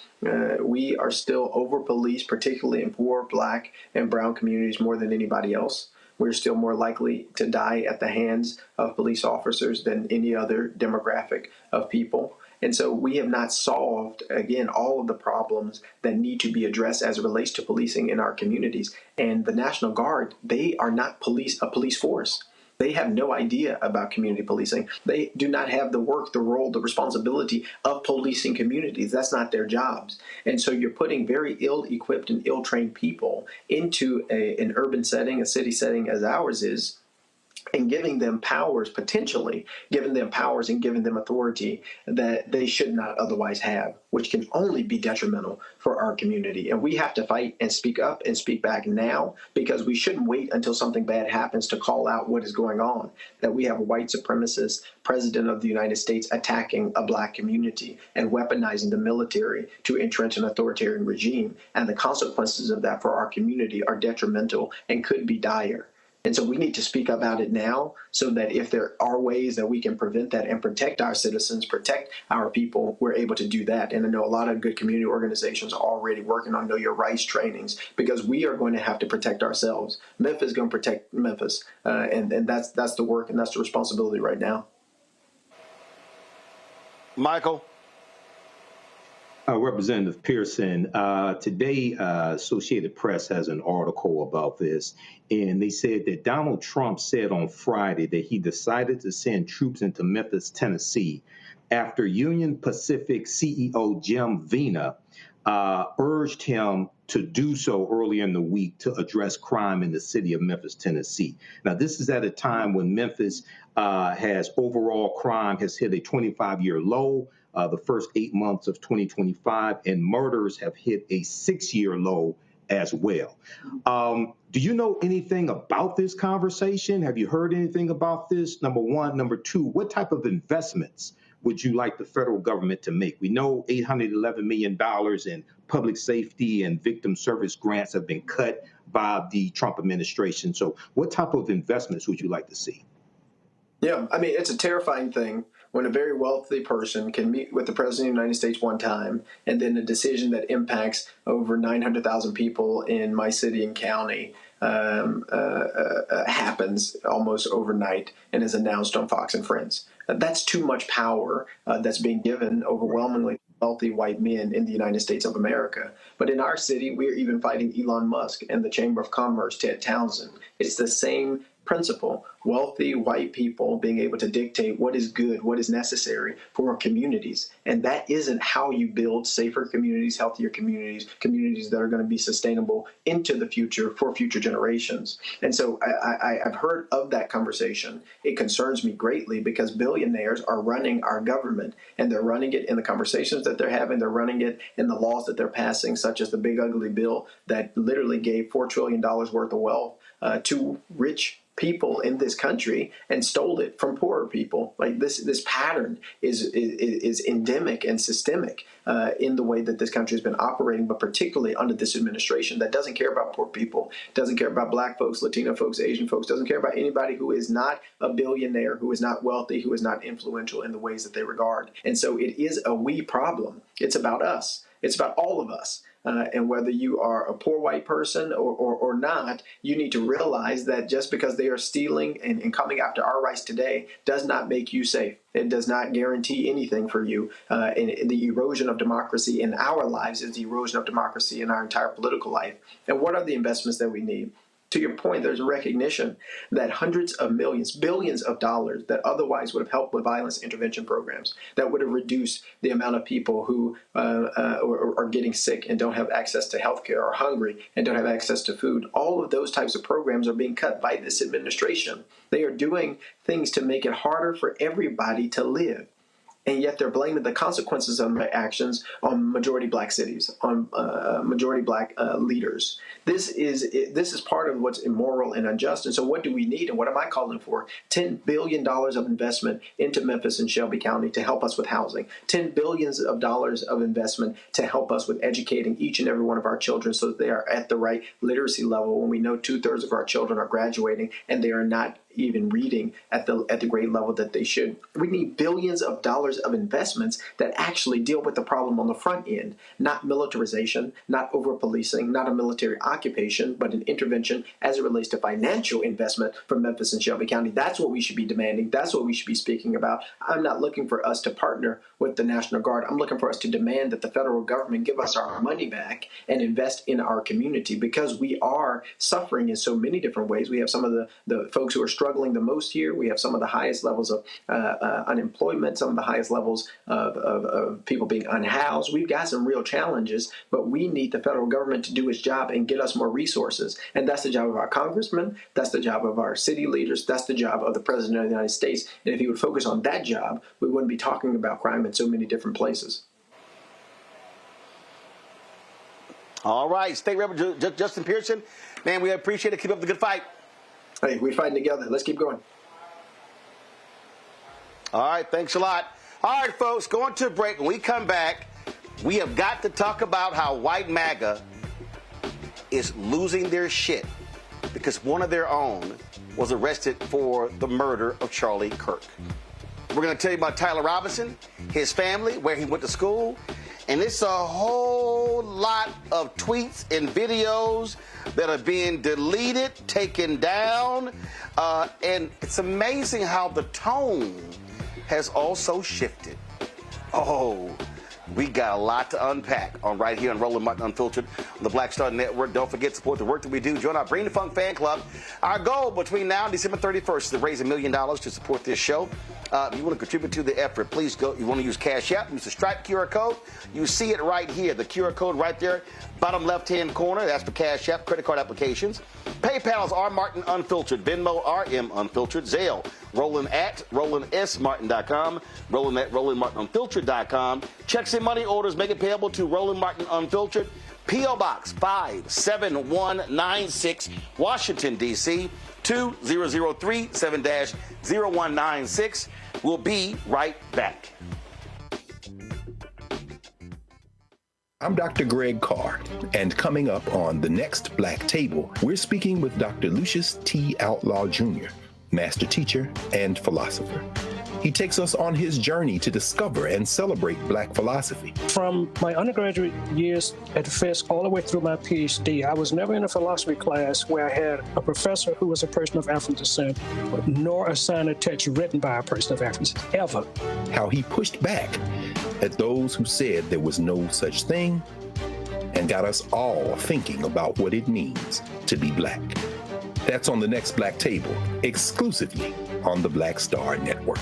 we are still over-policed, particularly in poor, black, and brown communities more than anybody else. We're still more likely to die at the hands of police officers than any other demographic of people. And so we have not solved, again, all of the problems that need to be addressed as it relates to policing in our communities. And the National Guard, they are not a police force. They have no idea about community policing. They do not have the work, the role, the responsibility of policing communities. That's not their jobs. And so you're putting very ill-equipped and ill-trained people into an urban setting, a city setting as ours is, and giving them powers, potentially giving them powers and giving them authority that they should not otherwise have, which can only be detrimental for our community. And we have to fight and speak up and speak back now, because we shouldn't wait until something bad happens to call out what is going on, that we have a white supremacist president of the United States attacking a black community and weaponizing the military to entrench an authoritarian regime. And the consequences of that for our community are detrimental and could be dire. And so we need to speak about it now, so that if there are ways that we can prevent that and protect our citizens, protect our people, we're able to do that. And I know a lot of good community organizations are already working on Know Your Rights trainings, because we are going to have to protect ourselves. Memphis is going to protect Memphis. And that's the work and that's the responsibility right now. Michael? Representative Pearson, today Associated Press has an article about this, and they said that Donald Trump said on Friday that he decided to send troops into Memphis, Tennessee, after Union Pacific CEO Jim Vena urged him to do so earlier in the week to address crime in the city of Memphis, Tennessee. Now, this is at a time when Memphis has overall crime has hit a 25-year low. The first 8 months of 2025, and murders have hit a 6-year low as well. Do you know anything about this conversation? Have you heard anything about this? Number one. Number two, what type of investments would you like the federal government to make? We know $811 million in public safety and victim service grants have been cut by the Trump administration. So what type of investments would you like to see? Yeah, I mean, it's a terrifying thing when a very wealthy person can meet with the President of the United States one time, and then a decision that impacts over 900,000 people in my city and county happens almost overnight and is announced on Fox and Friends. That's too much power that's being given overwhelmingly wealthy white men in the United States of America. But in our city, we're even fighting Elon Musk and the Chamber of Commerce, Ted Townsend. It's the same principle. Wealthy white people being able to dictate what is good, what is necessary for our communities. And that isn't how you build safer communities, healthier communities, communities that are going to be sustainable into the future for future generations. And so I've heard of that conversation. It concerns me greatly, because billionaires are running our government, and they're running it in the conversations that they're having. They're running it in the laws that they're passing, such as the big ugly bill that literally gave $4 trillion worth of wealth to rich people in this country and stole it from poorer people. Like this pattern is endemic and systemic in the way that this country has been operating, but particularly under this administration that doesn't care about poor people, doesn't care about black folks, Latino folks, Asian folks, doesn't care about anybody who is not a billionaire, who is not wealthy, who is not influential in the ways that they regard. And so it is a we problem. It's about us. It's about all of us. And whether you are a poor white person or not, you need to realize that just because they are stealing and coming after our rights today does not make you safe. It does not guarantee anything for you. And the erosion of democracy in our lives is the erosion of democracy in our entire political life. And what are the investments that we need? To your point, there's a recognition that hundreds of millions, billions of dollars that otherwise would have helped with violence intervention programs, that would have reduced the amount of people who are getting sick and don't have access to health care, or hungry and don't have access to food. All of those types of programs are being cut by this administration. They are doing things to make it harder for everybody to live. And yet they're blaming the consequences of their actions on majority black cities, on majority black leaders. This is part of what's immoral and unjust. And so what do we need, and what am I calling for? $10 billion of investment into Memphis and Shelby County to help us with housing. $10 billion of investment to help us with educating each and every one of our children so that they are at the right literacy level, when we know 2/3 of our children are graduating and they are not even reading at the grade level that they should. We need billions of dollars of investments that actually deal with the problem on the front end, not militarization, not over-policing, not a military occupation, but an intervention as it relates to financial investment from Memphis and Shelby County. That's what we should be demanding. That's what we should be speaking about. I'm not looking for us to partner with the National Guard. I'm looking for us to demand that the federal government give us our money back and invest in our community, because we are suffering in so many different ways. We have some of the folks who are struggling the most here. We have some of the highest levels of unemployment, some of the highest levels of people being unhoused. We've got some real challenges, but we need the federal government to do its job and get us more resources. And that's the job of our congressmen. That's the job of our city leaders. That's the job of the president of the United States. And if he would focus on that job, we wouldn't be talking about crime in so many different places. All right, State Rep Justin Pearson, man, we appreciate it. Keep up the good fight. Hey, we're fighting together. Let's keep going. All right, thanks a lot. All right, folks, going to a break. When we come back, we have got to talk about how white MAGA is losing their shit because one of their own was arrested for the murder of Charlie Kirk. We're going to tell you about Tyler Robinson, his family, where he went to school, and it's a whole lot of tweets and videos that are being deleted, taken down, and it's amazing how the tone has also shifted. Oh, we got a lot to unpack on right here on Roland Martin Unfiltered on the Black Star Network. Don't forget to support the work that we do. Join our Bring the Funk fan club. Our goal between now and December 31st is to raise $1 million to support this show. If you want to contribute to the effort, please go. You want to use Cash App, use the Stripe QR code. You see it right here, the QR code right there, bottom left-hand corner. That's for Cash App, credit card applications. PayPal's R Martin Unfiltered, Venmo RM Unfiltered, Zelle, Roland at RolandSMartin.com, Roland at RolandMartinUnfiltered.com. Checks and money orders make it payable to Roland Martin Unfiltered, P.O. Box 57196, Washington, D.C. 20037 7-0196. We'll be right back. I'm Dr. Greg Carr, and coming up on The Next Black Table, we're speaking with Dr. Lucius T. Outlaw Jr., master teacher and philosopher. He takes us on his journey to discover and celebrate Black philosophy. From my undergraduate years at Fisk all the way through my PhD, I was never in a philosophy class where I had a professor who was a person of African descent, nor assigned a text written by a person of African descent, ever. How he pushed back at those who said there was no such thing and got us all thinking about what it means to be Black. That's on The Next Black Table, exclusively on the Black Star Network.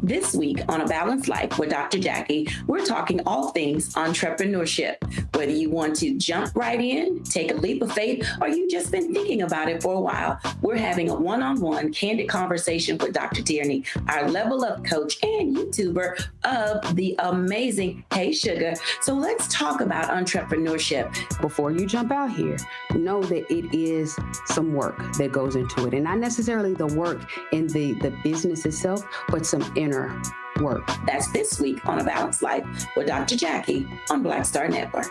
This week on A Balanced Life with Dr. Jackie, we're talking all things entrepreneurship. Whether you want to jump right in, take a leap of faith, or you've just been thinking about it for a while, we're having a one-on-one candid conversation with Dr. Tierney, our level up coach and YouTuber of the amazing Hey Sugar. So let's talk about entrepreneurship. Before you jump out here, know that it is some work that goes into it. And not necessarily the work in the business itself, but some inner work. That's this week on A Balanced Life with Dr. Jackie on Black Star Network.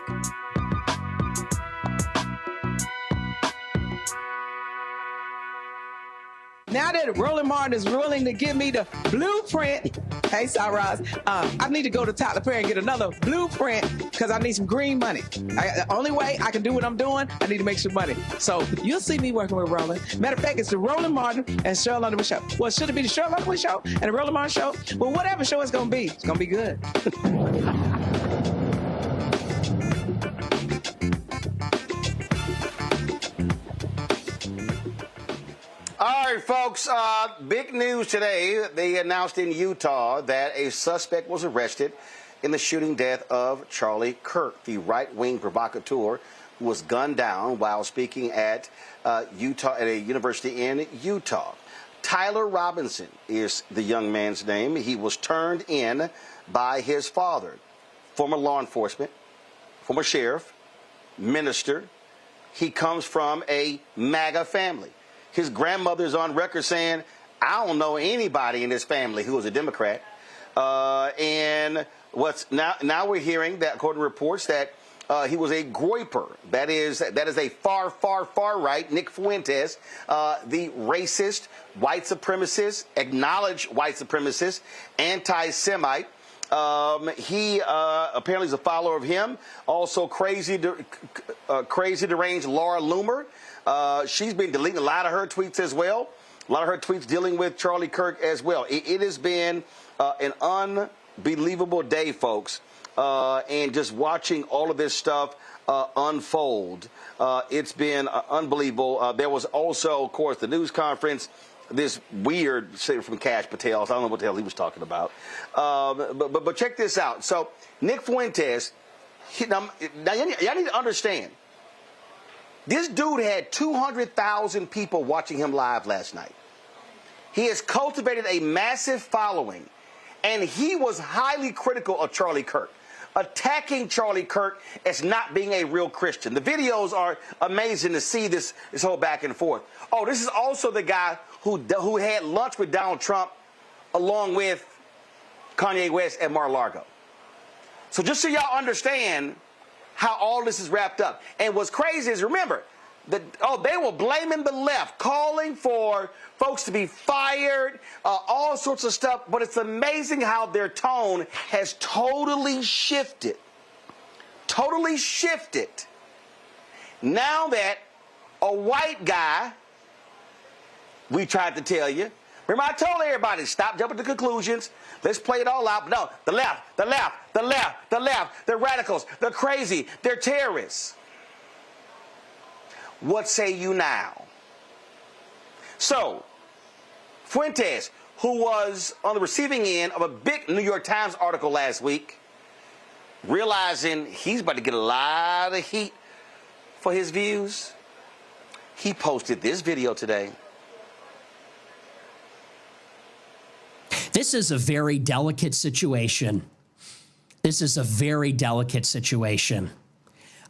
Now that Roland Martin is willing to give me the blueprint, hey, Cyrus, I need to go to Tyler Perry and get another blueprint because I need some green money. The only way I can do what I'm doing, I need to make some money. So you'll see me working with Roland. Matter of fact, it's the Roland Martin and Cheryl Underwood show. Well, should it be the Cheryl Underwood show and the Roland Martin show? Well, whatever show it's going to be, it's going to be good. All right, folks, big news today. They announced in Utah that a suspect was arrested in the shooting death of Charlie Kirk, the right-wing provocateur who was gunned down while speaking at a university in Utah. Tyler Robinson is the young man's name. He was turned in by his father, former law enforcement, former sheriff, minister. He comes from a MAGA family. His grandmother's on record saying, I don't know anybody in this family who was a Democrat. And what's now we're hearing that, according to reports, that he was a groyper. That is a far right, Nick Fuentes, the racist, white supremacist, acknowledged white supremacist, anti-Semite. He apparently is a follower of him. Also crazy deranged Laura Loomer. She's been deleting a lot of her tweets as well. A lot of her tweets dealing with Charlie Kirk as well. It has been an unbelievable day, folks. And just watching all of this stuff unfold. It's been unbelievable. There was also, of course, the news conference, this weird statement from Kash Patel. I don't know what the hell he was talking about. But check this out. So Nick Fuentes, now y'all need to understand, this dude had 200,000 people watching him live last night. He has cultivated a massive following, and he was highly critical of Charlie Kirk, attacking Charlie Kirk as not being a real Christian. The videos are amazing to see this whole back and forth. Oh, this is also the guy who had lunch with Donald Trump along with Kanye West at Mar-a-Lago. So just so y'all understand how all this is wrapped up. And what's crazy is, remember, they were blaming the left, calling for folks to be fired, all sorts of stuff. But it's amazing how their tone has totally shifted. Totally shifted. Now that a white guy, we tried to tell you. Remember, I told everybody, stop jumping to conclusions. Let's play it all out. No, the left, the left, the left, the left. They're radicals. They're crazy. They're terrorists. What say you now? So, Fuentes, who was on the receiving end of a big New York Times article last week, realizing he's about to get a lot of heat for his views, he posted this video today. This is a very delicate situation. This is a very delicate situation.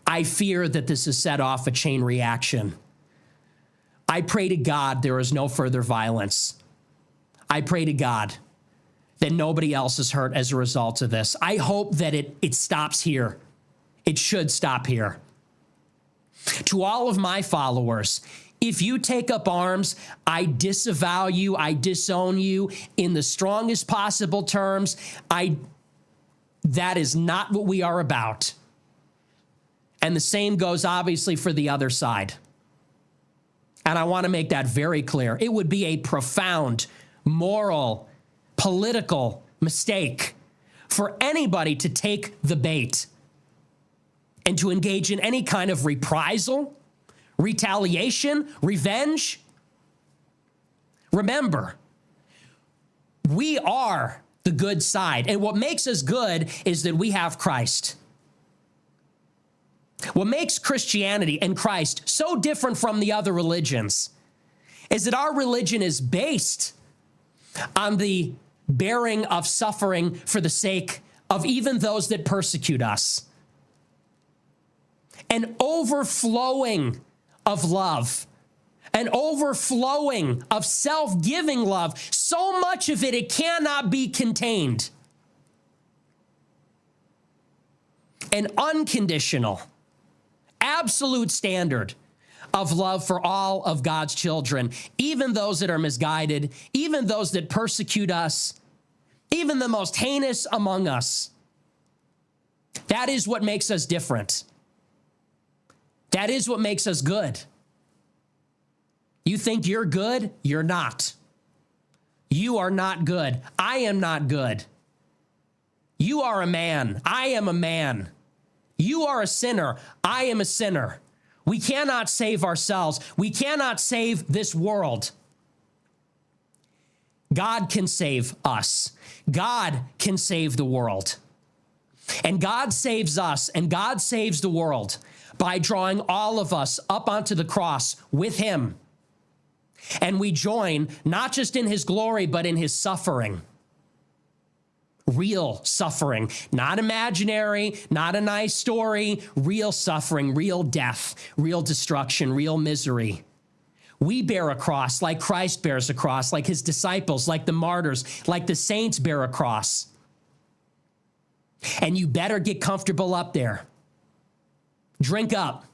I fear that this has set off a chain reaction. I pray to God there is no further violence. I pray to God that nobody else is hurt as a result of this. I hope that it stops here. It should stop here. To all of my followers, if you take up arms, I disavow you, I disown you in the strongest possible terms. That is not what we are about. And the same goes obviously for the other side. And I want to make that very clear. It would be a profound moral, political mistake for anybody to take the bait and to engage in any kind of reprisal, retaliation, revenge. Remember, we are the good side. And what makes us good is that we have Christ. What makes Christianity and Christ so different from the other religions is that our religion is based on the bearing of suffering for the sake of even those that persecute us. An overflowing of love, an overflowing of self-giving love, so much of it cannot be contained. An unconditional, absolute standard of love for all of God's children, even those that are misguided, even those that persecute us, even the most heinous among us. That is what makes us different. That is what makes us good. You think you're good? You're not. You are not good. I am not good. You are a man. I am a man. You are a sinner. I am a sinner. We cannot save ourselves. We cannot save this world. God can save us. God can save the world. And God saves us and God saves the world by drawing all of us up onto the cross with him. And we join not just in his glory, but in his suffering. Real suffering, not imaginary, not a nice story, real suffering, real death, real destruction, real misery. We bear a cross like Christ bears a cross, like his disciples, like the martyrs, like the saints bear a cross. And you better get comfortable up there. Drink up.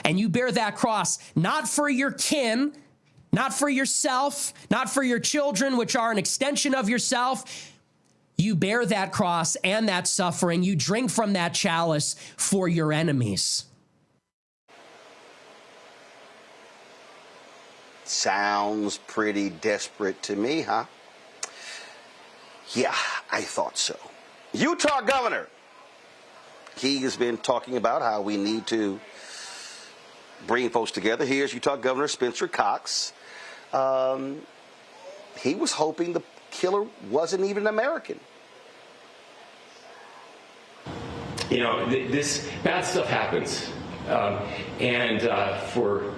And you bear that cross, not for your kin, not for yourself, not for your children, which are an extension of yourself. You bear that cross and that suffering. You drink from that chalice for your enemies. Sounds pretty desperate to me, huh? Yeah, I thought so. Utah governor he has been talking about how we need to bring folks together. Here's Utah Governor Spencer Cox. He was hoping the killer wasn't even American. You know, this bad stuff happens, and for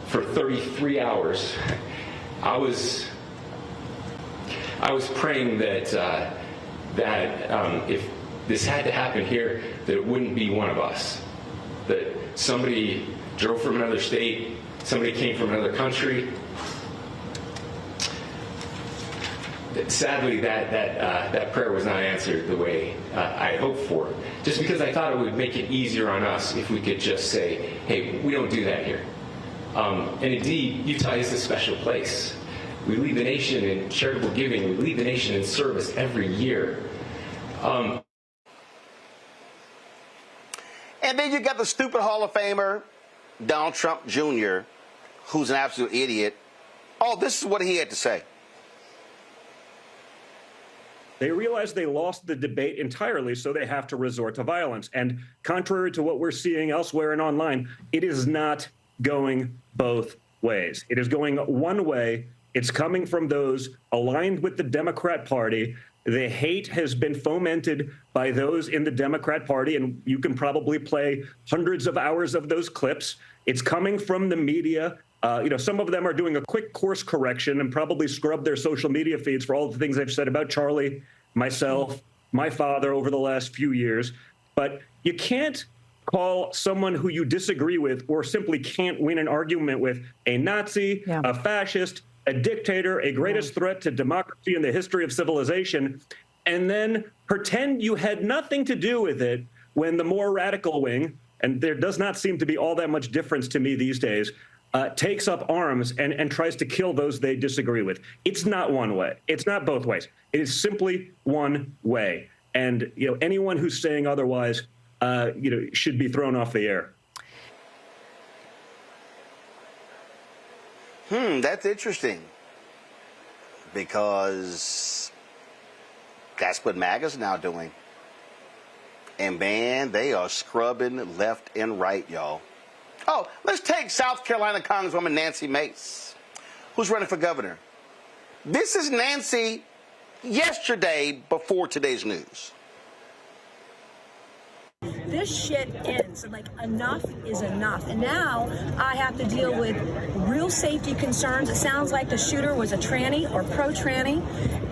33 hours, I was praying that if this had to happen here, that it wouldn't be one of us, that somebody drove from another state, somebody came from another country. Sadly, that prayer was not answered the way I hoped for, just because I thought it would make it easier on us if we could just say, hey, we don't do that here. And indeed, Utah is a special place. We lead the nation in charitable giving. We lead the nation in service every year. And then you got the stupid Hall of Famer, Donald Trump Jr., who's an absolute idiot. Oh, this is what he had to say. They realize they lost the debate entirely, so they have to resort to violence. And contrary to what we're seeing elsewhere and online, it is not going both ways. It is going one way. It's coming from those aligned with the Democrat Party. The hate has been fomented by those in the Democrat Party, and you can probably play hundreds of hours of those clips. It's coming from the media. Some of them are doing a quick course correction and probably scrub their social media feeds for all the things they've said about Charlie, myself, my father over the last few years. But you can't call someone who you disagree with or simply can't win an argument with a Nazi, a fascist, a dictator, a greatest threat to democracy in the history of civilization, and then pretend you had nothing to do with it when the more radical wing, and there does not seem to be all that much difference to me these days, takes up arms and tries to kill those they disagree with. It's not one way. It's not both ways. It is simply one way. And anyone who's saying otherwise, should be thrown off the air. That's interesting, because that's what MAGA's now doing. And man, they are scrubbing left and right, y'all. Oh, let's take South Carolina Congresswoman Nancy Mace, who's running for governor. This is Nancy yesterday before today's news. This shit ends. Like, enough is enough. And now I have to deal with real safety concerns. It sounds like the shooter was a tranny or pro-tranny.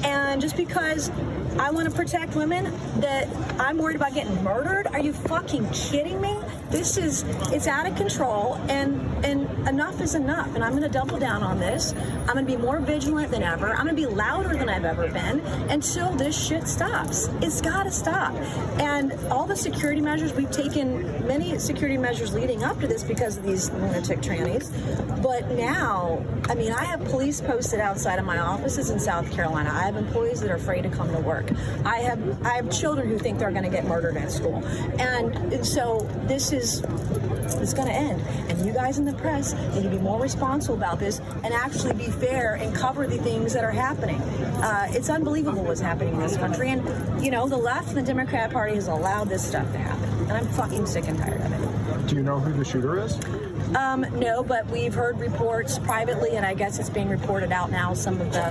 And just because I want to protect women, that I'm worried about getting murdered? Are you fucking kidding me? It's out of control, and enough is enough. And I'm going to double down on this. I'm going to be more vigilant than ever. I'm going to be louder than I've ever been until this shit stops. It's got to stop. And all the security measures, we've taken many security measures leading up to this because of these lunatic trannies. But now, I mean, I have police posted outside of my offices in South Carolina. I have employees that are afraid to come to work. I have children who think they're going to get murdered at school. And so it's going to end. And you guys in the press need to be more responsible about this and actually be fair and cover the things that are happening. It's unbelievable what's happening in this country. And, the left and the Democrat Party has allowed this stuff to happen. And I'm fucking sick and tired of it. Do you know who the shooter is? No, but we've heard reports privately, and I guess it's being reported out now, some of the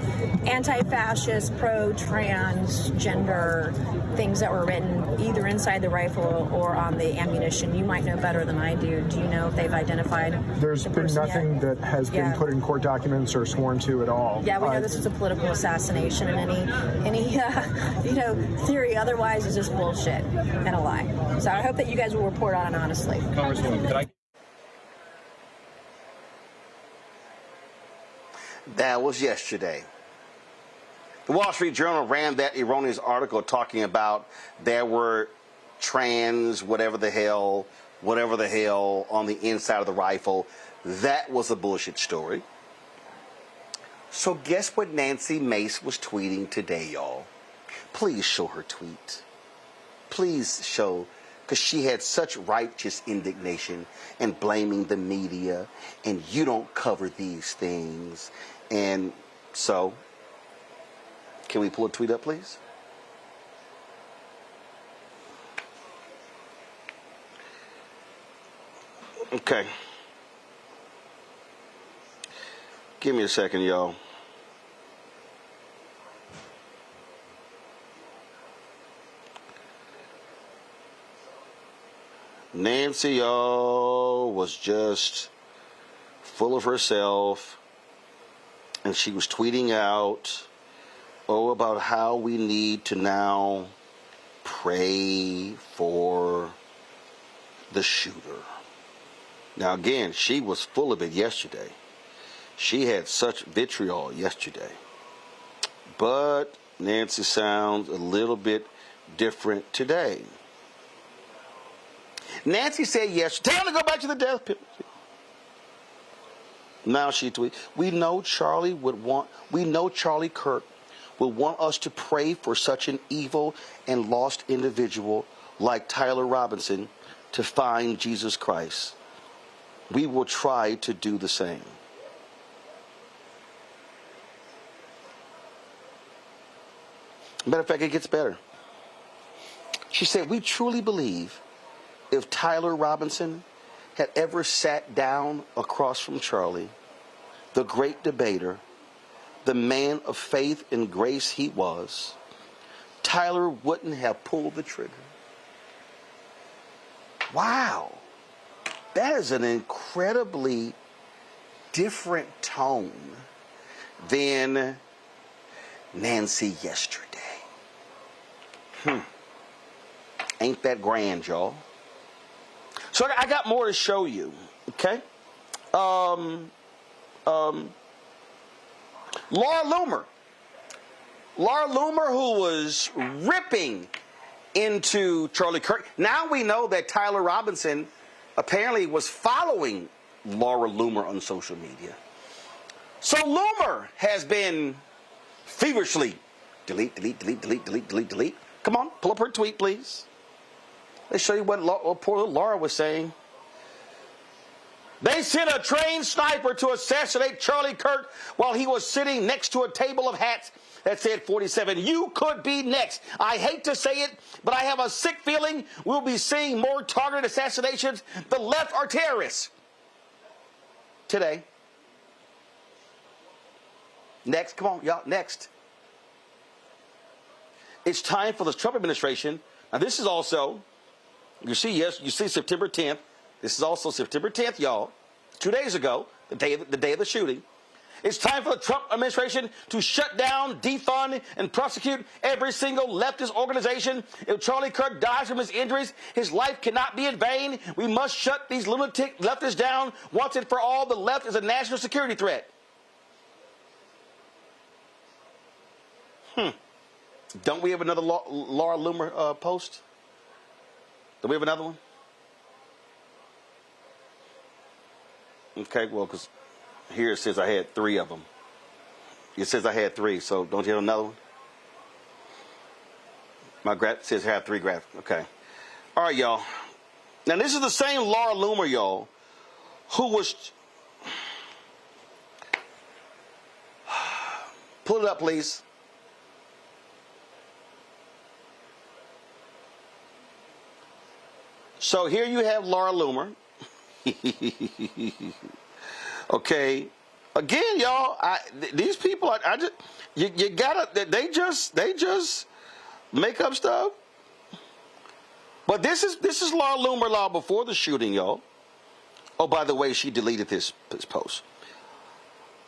anti-fascist, pro-transgender things that were written either inside the rifle or on the ammunition. You might know better than I do. Do you know if they've identified There's been nothing that has been put in court documents or sworn to at all. Yeah, we know this was a political assassination, and any theory otherwise is just bullshit and a lie. So I hope that you guys will report on it honestly. Congresswoman, could I... That was yesterday. The Wall Street Journal ran that erroneous article talking about there were trans whatever the hell on the inside of the rifle. That was a bullshit story. So guess what Nancy Mace was tweeting today, y'all? Please show her tweet. Please show, because she had such righteous indignation and blaming the media, and you don't cover these things. And so, can we pull a tweet up, please? Okay. Give me a second, y'all. Nancy, y'all, was just full of herself, and she was tweeting out, about how we need to now pray for the shooter. Now, again, she was full of it yesterday. She had such vitriol yesterday. But Nancy sounds a little bit different today. Nancy said yes. Tell him to go back to the death penalty. Now she tweets, we know Charlie Kirk would want us to pray for such an evil and lost individual like Tyler Robinson to find Jesus Christ. We will try to do the same. Matter of fact, it gets better. She said, we truly believe if Tyler Robinson had ever sat down across from Charlie, the great debater, the man of faith and grace he was, Tyler wouldn't have pulled the trigger. Wow. That is an incredibly different tone than Nancy yesterday. Ain't that grand, y'all? So I got more to show you, okay? Laura Loomer. Laura Loomer, who was ripping into Charlie Kirk. Now we know that Tyler Robinson apparently was following Laura Loomer on social media. So Loomer has been feverishly delete. Come on, pull up her tweet, please. Let's show you what poor little Laura was saying. They sent a trained sniper to assassinate Charlie Kirk while he was sitting next to a table of hats that said 47. You could be next. I hate to say it, but I have a sick feeling we'll be seeing more targeted assassinations. The left are terrorists. Today. Next, come on, y'all, next. It's time for the Trump administration. Now, this is also, you see September 10th. This is also September 10th, y'all. 2 days ago, the day of the shooting. It's time for the Trump administration to shut down, defund, and prosecute every single leftist organization. If Charlie Kirk dies from his injuries, his life cannot be in vain. We must shut these lunatic leftists down once and for all. The left is a national security threat. Don't we have another Laura Loomer post? Do we have another one? Okay, well, because here it says I had 3 of them. It says I had 3, so don't you have another one? My graph says I have 3 graphs. Okay. All right, y'all. Now, this is the same Laura Loomer, y'all, who was... Pull it up, please. So here you have Laura Loomer. Okay. Again, y'all, these people, you gotta, they just make up stuff. But this is Laura Loomer law before the shooting, y'all. Oh, by the way, she deleted this post.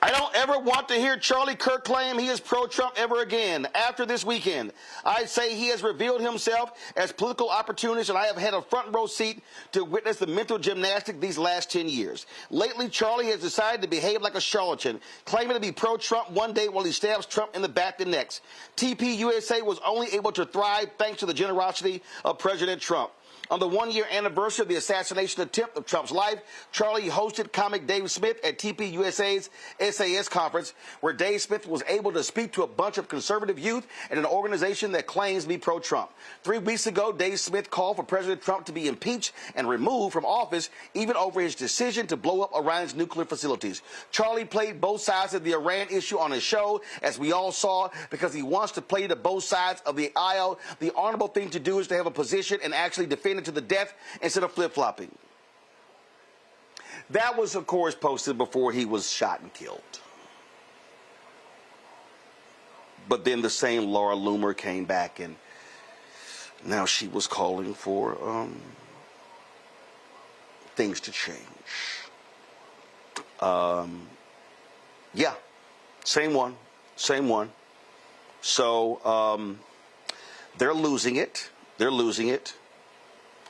I don't ever want to hear Charlie Kirk claim he is pro-Trump ever again. After this weekend, I say he has revealed himself as political opportunist, and I have had a front row seat to witness the mental gymnastics these last 10 years. Lately, Charlie has decided to behave like a charlatan, claiming to be pro-Trump one day while he stabs Trump in the back the next. TPUSA was only able to thrive thanks to the generosity of President Trump. On the 1-year anniversary of the assassination attempt of Trump's life, Charlie hosted comic Dave Smith at TPUSA's SAS conference, where Dave Smith was able to speak to a bunch of conservative youth and an organization that claims to be pro-Trump. 3 weeks ago, Dave Smith called for President Trump to be impeached and removed from office, even over his decision to blow up Iran's nuclear facilities. Charlie played both sides of the Iran issue on his show, as we all saw, because he wants to play to both sides of the aisle. The honorable thing to do is to have a position and actually defend it to the death instead of flip-flopping. That was, of course, posted before he was shot and killed. But then the same Laura Loomer came back, and now she was calling for things to change. Yeah, same one. So they're losing it.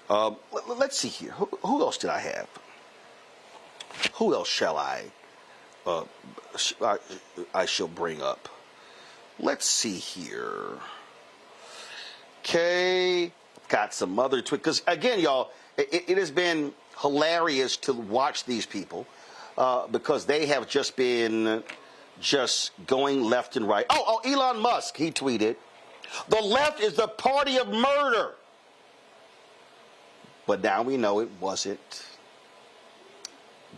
Let's see here. Who else did I have? Who else shall I shall bring up? Let's see here. Okay, got some other tweets. Because again, y'all, it has been hilarious to watch these people because they have just been going left and right. Oh, Elon Musk, he tweeted, "The left is the party of murder." But now we know it wasn't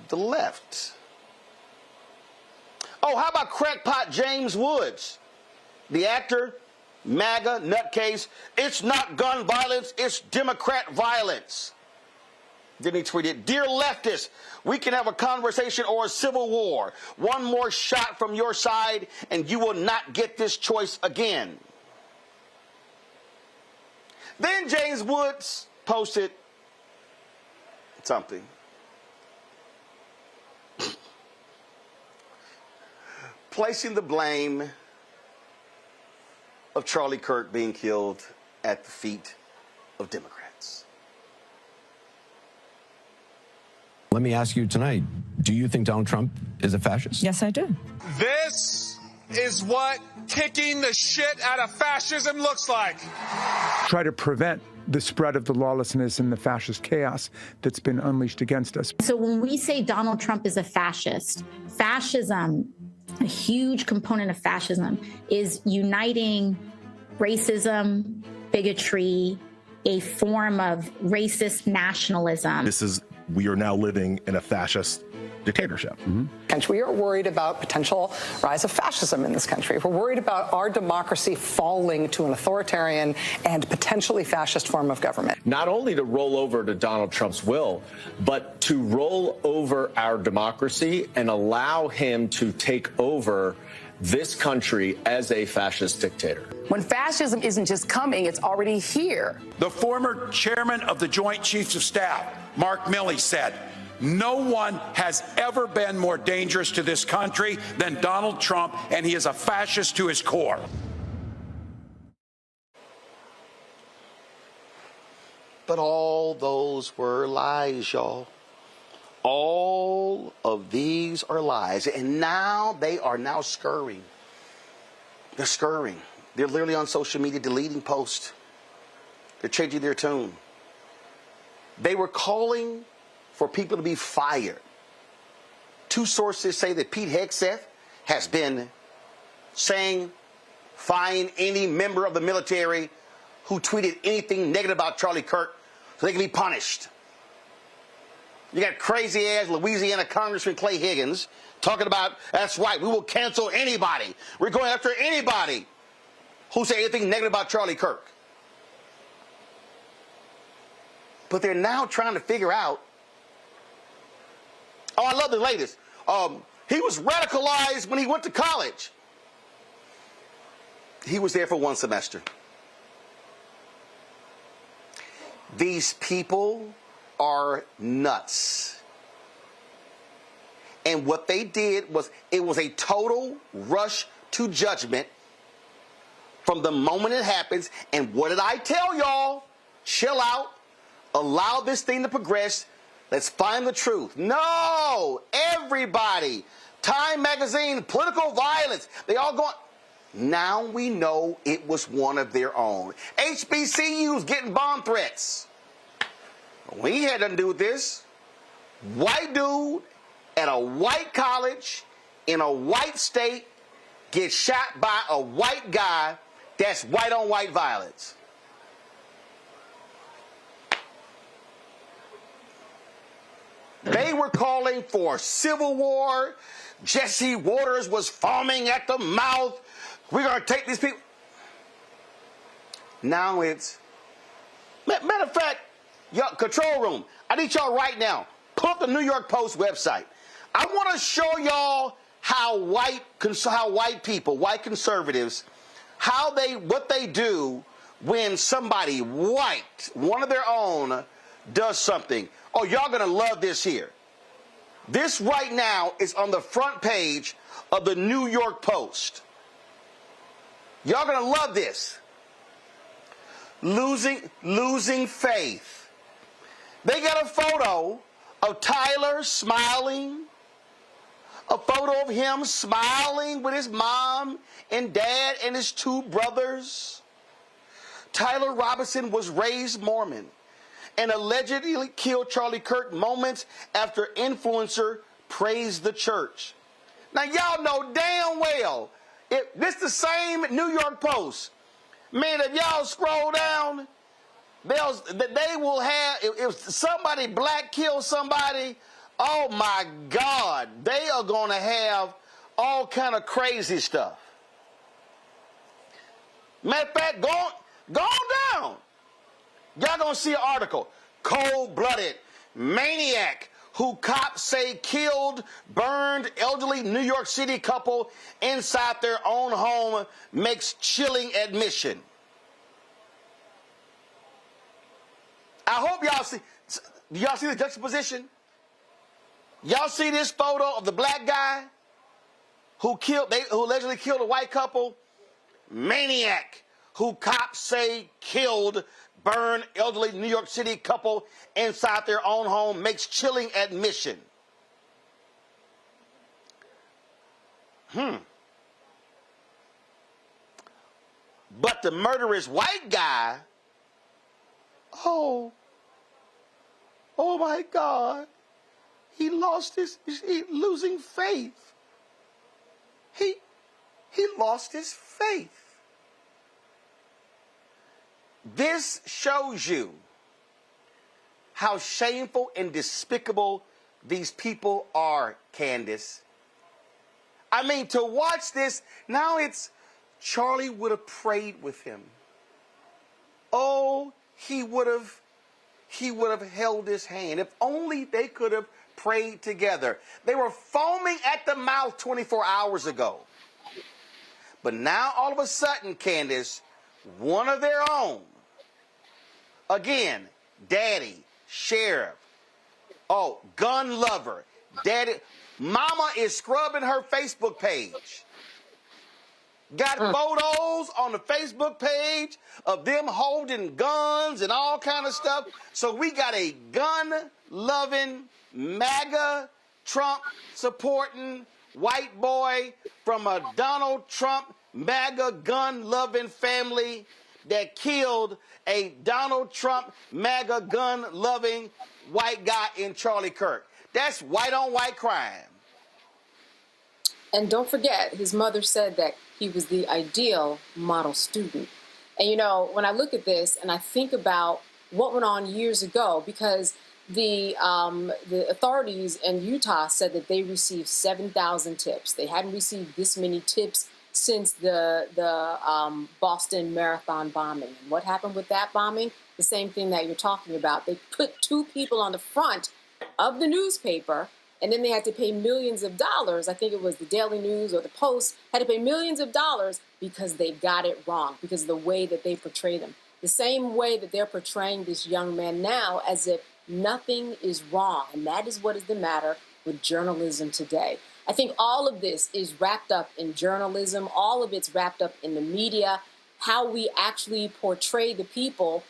the left. Oh, how about crackpot James Woods? The actor, MAGA, nutcase, "It's not gun violence, it's Democrat violence." Then he tweeted, "Dear leftists, we can have a conversation or a civil war. One more shot from your side and you will not get this choice again." Then James Woods posted something. Placing the blame of Charlie Kirk being killed at the feet of Democrats. Let me ask you tonight, do you think Donald Trump is a fascist? Yes, I do. This is what kicking the shit out of fascism looks like. Try to prevent the spread of the lawlessness and the fascist chaos that's been unleashed against us. So when we say Donald Trump is a fascist, fascism, a huge component of fascism is uniting racism, bigotry, a form of racist nationalism. We are now living in a fascist dictatorship. And we are worried about potential rise of fascism in this country. We're worried about our democracy falling to an authoritarian and potentially fascist form of government. Not only to roll over to Donald Trump's will, but to roll over our democracy and allow him to take over this country as a fascist dictator. When fascism isn't just coming, it's already here. The former chairman of the Joint Chiefs of Staff, Mark Milley, said, "No one has ever been more dangerous to this country than Donald Trump, and he is a fascist to his core." But all those were lies, y'all. All of these are lies. And now they are now scurrying. They're scurrying. They're literally on social media deleting posts. They're changing their tune. They were calling for people to be fired. Two sources say that Pete Hegseth has been saying, "Find any member of the military who tweeted anything negative about Charlie Kirk so they can be punished." You got crazy-ass Louisiana Congressman Clay Higgins talking about, "That's right, we will cancel anybody. We're going after anybody who say anything negative about Charlie Kirk." But they're now trying to figure out, oh, I love the latest. He was radicalized when he went to college. He was there for one semester. These people are nuts. And what they did was, it was a total rush to judgment from the moment it happens. And what did I tell y'all? Chill out. Allow this thing to progress. Let's find the truth. No! Everybody. Time magazine, political violence. They all going. Now we know it was one of their own. HBCUs getting bomb threats. We had nothing to do with this. White dude at a white college in a white state gets shot by a white guy. That's white on white violence. They were calling for civil war. Jesse Waters was foaming at the mouth. We're going to take these people. Now it's, matter of fact, y'all, control room, I need y'all right now. Pull up the New York Post website. I want to show y'all how white people, white conservatives, what they do when somebody white, one of their own, does something. Oh, y'all gonna love this here. This right now is on the front page of the New York Post. Y'all gonna love this. Losing faith. They got a photo of Tyler smiling, a photo of him smiling with his mom and dad and his two brothers. Tyler Robinson was raised Mormon and allegedly killed Charlie Kirk moments after influencer praised the church. Now, y'all know damn well, if this the same New York Post, man, if y'all scroll down, they will have, if somebody black kills somebody, oh my God, they are going to have all kind of crazy stuff. Matter of fact, go down. Y'all going to see an article. Cold-blooded maniac who cops say killed, burned elderly New York City couple inside their own home makes chilling admission. I hope y'all see. Do y'all see the juxtaposition? Y'all see this photo of the black guy who allegedly killed a white couple? Maniac who cops say killed, burned elderly New York City couple inside their own home makes chilling admission. But the murderous white guy, oh my God, he losing faith. He lost his faith. This shows you how shameful and despicable these people are, Candace. I mean, to watch this, now it's Charlie would have prayed with him. Oh, he would have held his hand. If only they could have prayed together. They were foaming at the mouth 24 hours ago. But now, all of a sudden, Candace, one of their own, again, daddy, sheriff, gun lover, daddy, mama is scrubbing her Facebook page. Got photos on the Facebook page of them holding guns and all kind of stuff. So we got a gun-loving, MAGA, Trump-supporting white boy from a Donald Trump, MAGA, gun-loving family that killed a Donald Trump, MAGA, gun-loving white guy in Charlie Kirk. That's white-on-white crime. And don't forget, his mother said that he was the ideal model student. And, you know, when I look at this and I think about what went on years ago, because the authorities in Utah said that they received 7,000 tips. They hadn't received this many tips since the Boston Marathon bombing. And what happened with that bombing? The same thing that you're talking about. They put two people on the front of the newspaper, and then they had to pay millions of dollars. I think it was the Daily News or the Post had to pay millions of dollars because they got it wrong, because of the way that they portray them. The same way that they're portraying this young man now as if nothing is wrong. And that is what is the matter with journalism today. I think all of this is wrapped up in journalism. All of it's wrapped up in the media, how we actually portray the people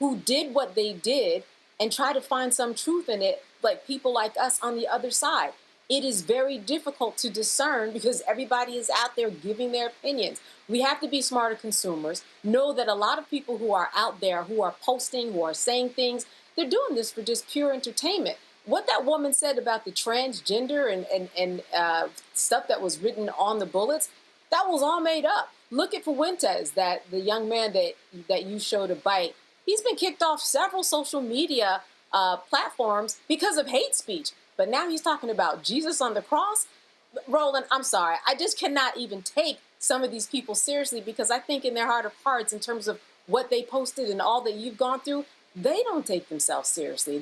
who did what they did and try to find some truth in it, like people like us on the other side. It is very difficult to discern because everybody is out there giving their opinions. We have to be smarter consumers, know that a lot of people who are out there, who are posting, who are saying things, they're doing this for just pure entertainment. What that woman said about the transgender and stuff that was written on the bullets, that was all made up. Look at Fuentes, that the young man that you showed a bite. He's been kicked off several social media platforms because of hate speech. But now he's talking about Jesus on the cross. Roland, I'm sorry. I just cannot even take some of these people seriously because I think in their heart of hearts, in terms of what they posted and all that you've gone through, they don't take themselves seriously.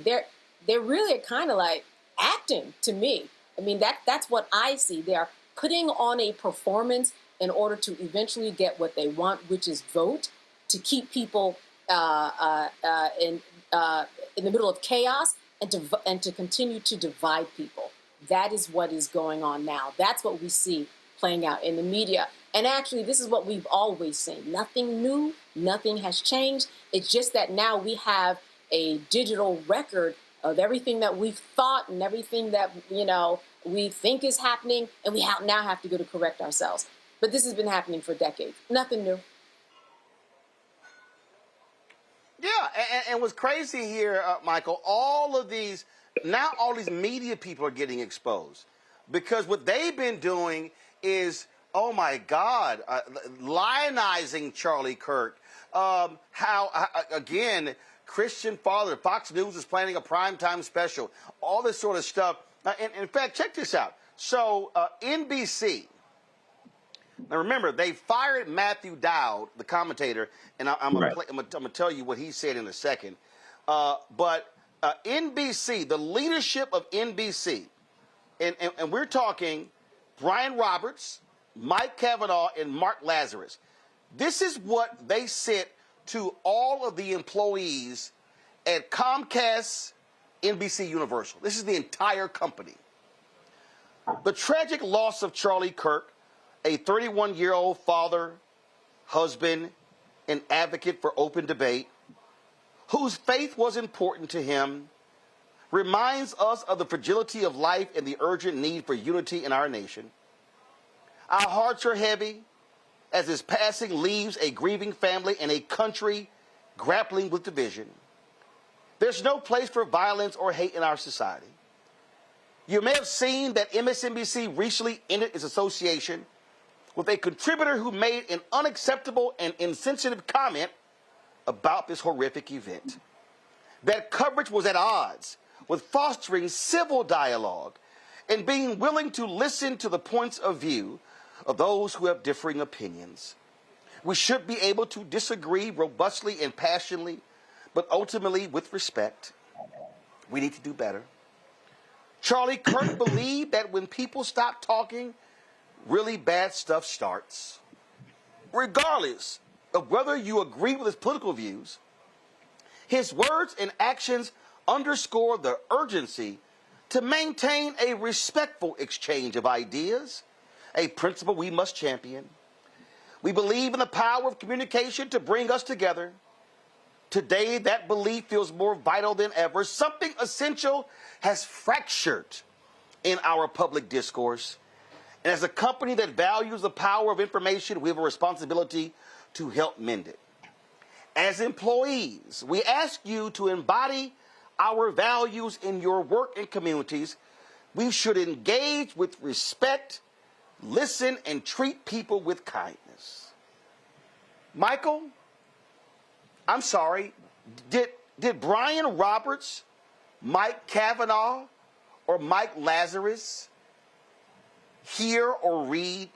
they really are kind of like acting to me. I mean, that's what I see. They are putting on a performance in order to eventually get what they want, which is vote, to keep people in the middle of chaos and to continue to divide people. That is what is going on now. That's what we see playing out in the media. And actually, this is what we've always seen. Nothing new, nothing has changed. It's just that now we have a digital record of everything that we've thought and everything that, we think is happening, and we now have to go to correct ourselves. But this has been happening for decades. Nothing new. Yeah, and what's crazy here, Michael, all these media people are getting exposed because what they've been doing is, oh my God, lionizing Charlie Kirk. Again, Christian father, Fox News is planning a primetime special, all this sort of stuff. And in fact, check this out. So NBC, now remember, they fired Matthew Dowd, the commentator, and I'm going to tell you what he said in a second. But NBC, the leadership of NBC, and we're talking Brian Roberts, Mike Kavanaugh, and Mark Lazarus. This is what they said to all of the employees at Comcast, NBC Universal. This is the entire company. The tragic loss of Charlie Kirk, a 31-year-old father, husband, and advocate for open debate, whose faith was important to him, reminds us of the fragility of life and the urgent need for unity in our nation. Our hearts are heavy as his passing leaves a grieving family and a country grappling with division. There's no place for violence or hate in our society. You may have seen that MSNBC recently ended its association with a contributor who made an unacceptable and insensitive comment about this horrific event. That coverage was at odds with fostering civil dialogue and being willing to listen to the points of view of those who have differing opinions. We should be able to disagree robustly and passionately, but ultimately with respect. We need to do better. Charlie Kirk believed that when people stop talking, really bad stuff starts. Regardless of whether you agree with his political views, his words and actions underscore the urgency to maintain a respectful exchange of ideas, a principle we must champion. We believe in the power of communication to bring us together. Today, that belief feels more vital than ever. Something essential has fractured in our public discourse. And as a company that values the power of information, we have a responsibility to help mend it. As employees, we ask you to embody our values in your work and communities. We should engage with respect, listen, and treat people with kindness. Michael, I'm sorry, did Brian Roberts, Mike Kavanaugh, or Mike Lazarus hear or read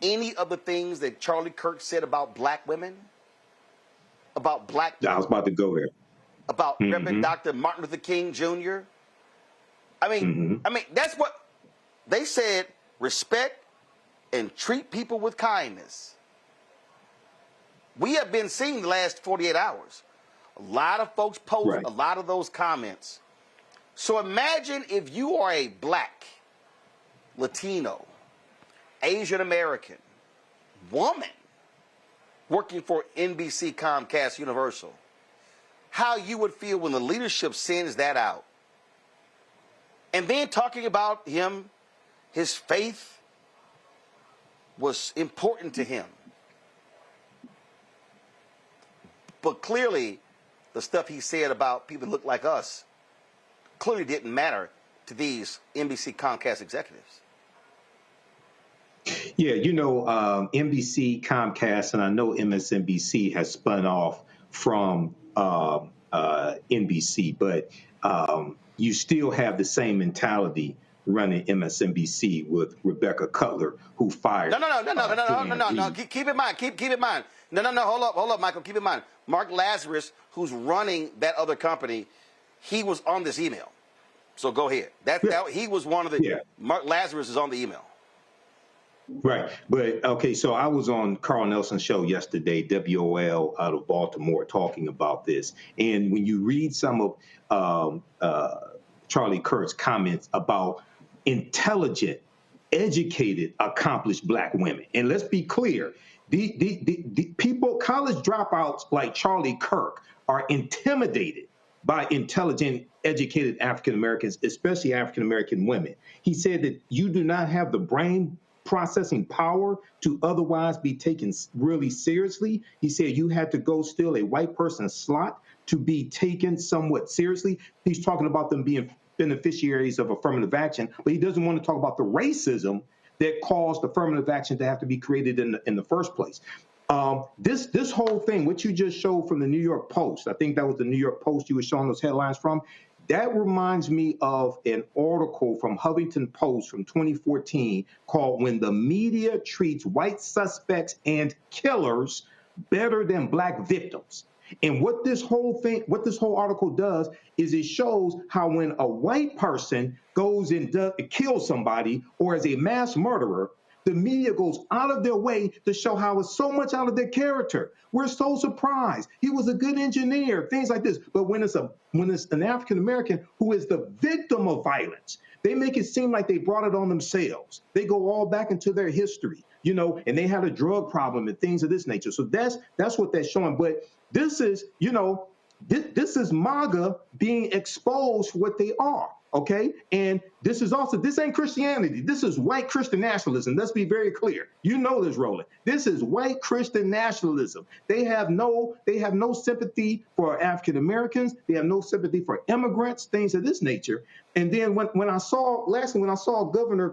any of the things that Charlie Kirk said about black women? About black I was about to go there. About Reverend Dr. Martin Luther King Jr. I mean, that's what they said, respect and treat people with kindness. We have been seeing the last 48 hours. A lot of folks post a lot of those comments. So imagine if you are a black, Latino, Asian American woman working for NBC, Comcast, Universal, how you would feel when the leadership sends that out. And then talking about him, his faith was important to him. But clearly, the stuff he said about people that look like us clearly didn't matter to these NBC Comcast executives. Yeah, NBC, Comcast, and I know MSNBC has spun off from NBC, but you still have the same mentality running MSNBC with Rebecca Cutler, who fired. No. Keep in mind. No. Hold up, Michael. Keep in mind. Mark Lazarus, who's running that other company, he was on this email. So go ahead. He was one of the. Mark Lazarus is on the email. Right. But okay, so I was on Carl Nelson's show yesterday, WOL out of Baltimore, talking about this. And when you read some of Charlie Kirk's comments about intelligent, educated, accomplished black women, and let's be clear, the people, college dropouts like Charlie Kirk, are intimidated by intelligent, educated African Americans, especially African American women. He said that you do not have the brain processing power to otherwise be taken really seriously. He said you had to go steal a white person's slot to be taken somewhat seriously. He's talking about them being beneficiaries of affirmative action, but he doesn't want to talk about the racism that caused affirmative action to have to be created in the first place. This whole thing, what you just showed from the New York Post, I think that was the New York Post you were showing those headlines from, that reminds me of an article from Huffington Post from 2014 called "When the Media Treats White Suspects and Killers Better Than Black Victims." And what this whole article does is it shows how when a white person goes and kills somebody or is a mass murderer, the media goes out of their way to show how it's so much out of their character. We're so surprised. He was a good engineer, things like this. But when it's an African American who is the victim of violence, they make it seem like they brought it on themselves. They go all back into their history, and they had a drug problem and things of this nature. So that's what that's showing. But this is, this is MAGA being exposed for what they are. Okay, and this ain't Christianity. This is white Christian nationalism. Let's be very clear. You know this, Roland. This is white Christian nationalism. They have no sympathy for African Americans. They have no sympathy for immigrants, things of this nature. And then when I saw Governor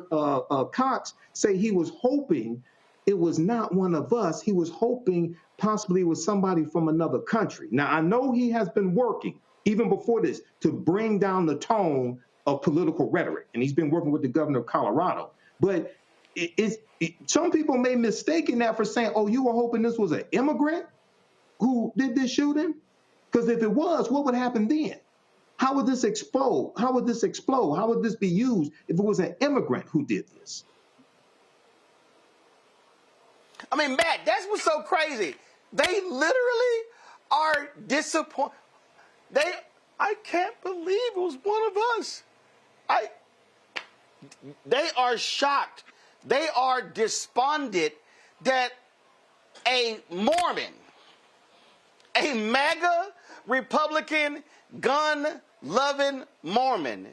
Cox say he was hoping it was not one of us, he was hoping possibly it was somebody from another country. Now I know he has been working even before this to bring down the tone of political rhetoric. And he's been working with the governor of Colorado. But some people may mistake that for saying, oh, you were hoping this was an immigrant who did this shooting? Because if it was, what would happen then? How would this explode? How would this explode? How would this be used if it was an immigrant who did this? I mean, Matt, that's what's so crazy. They literally are disappointed. I can't believe it was one of us. They are shocked. They are despondent that a Mormon, a MAGA Republican, gun-loving Mormon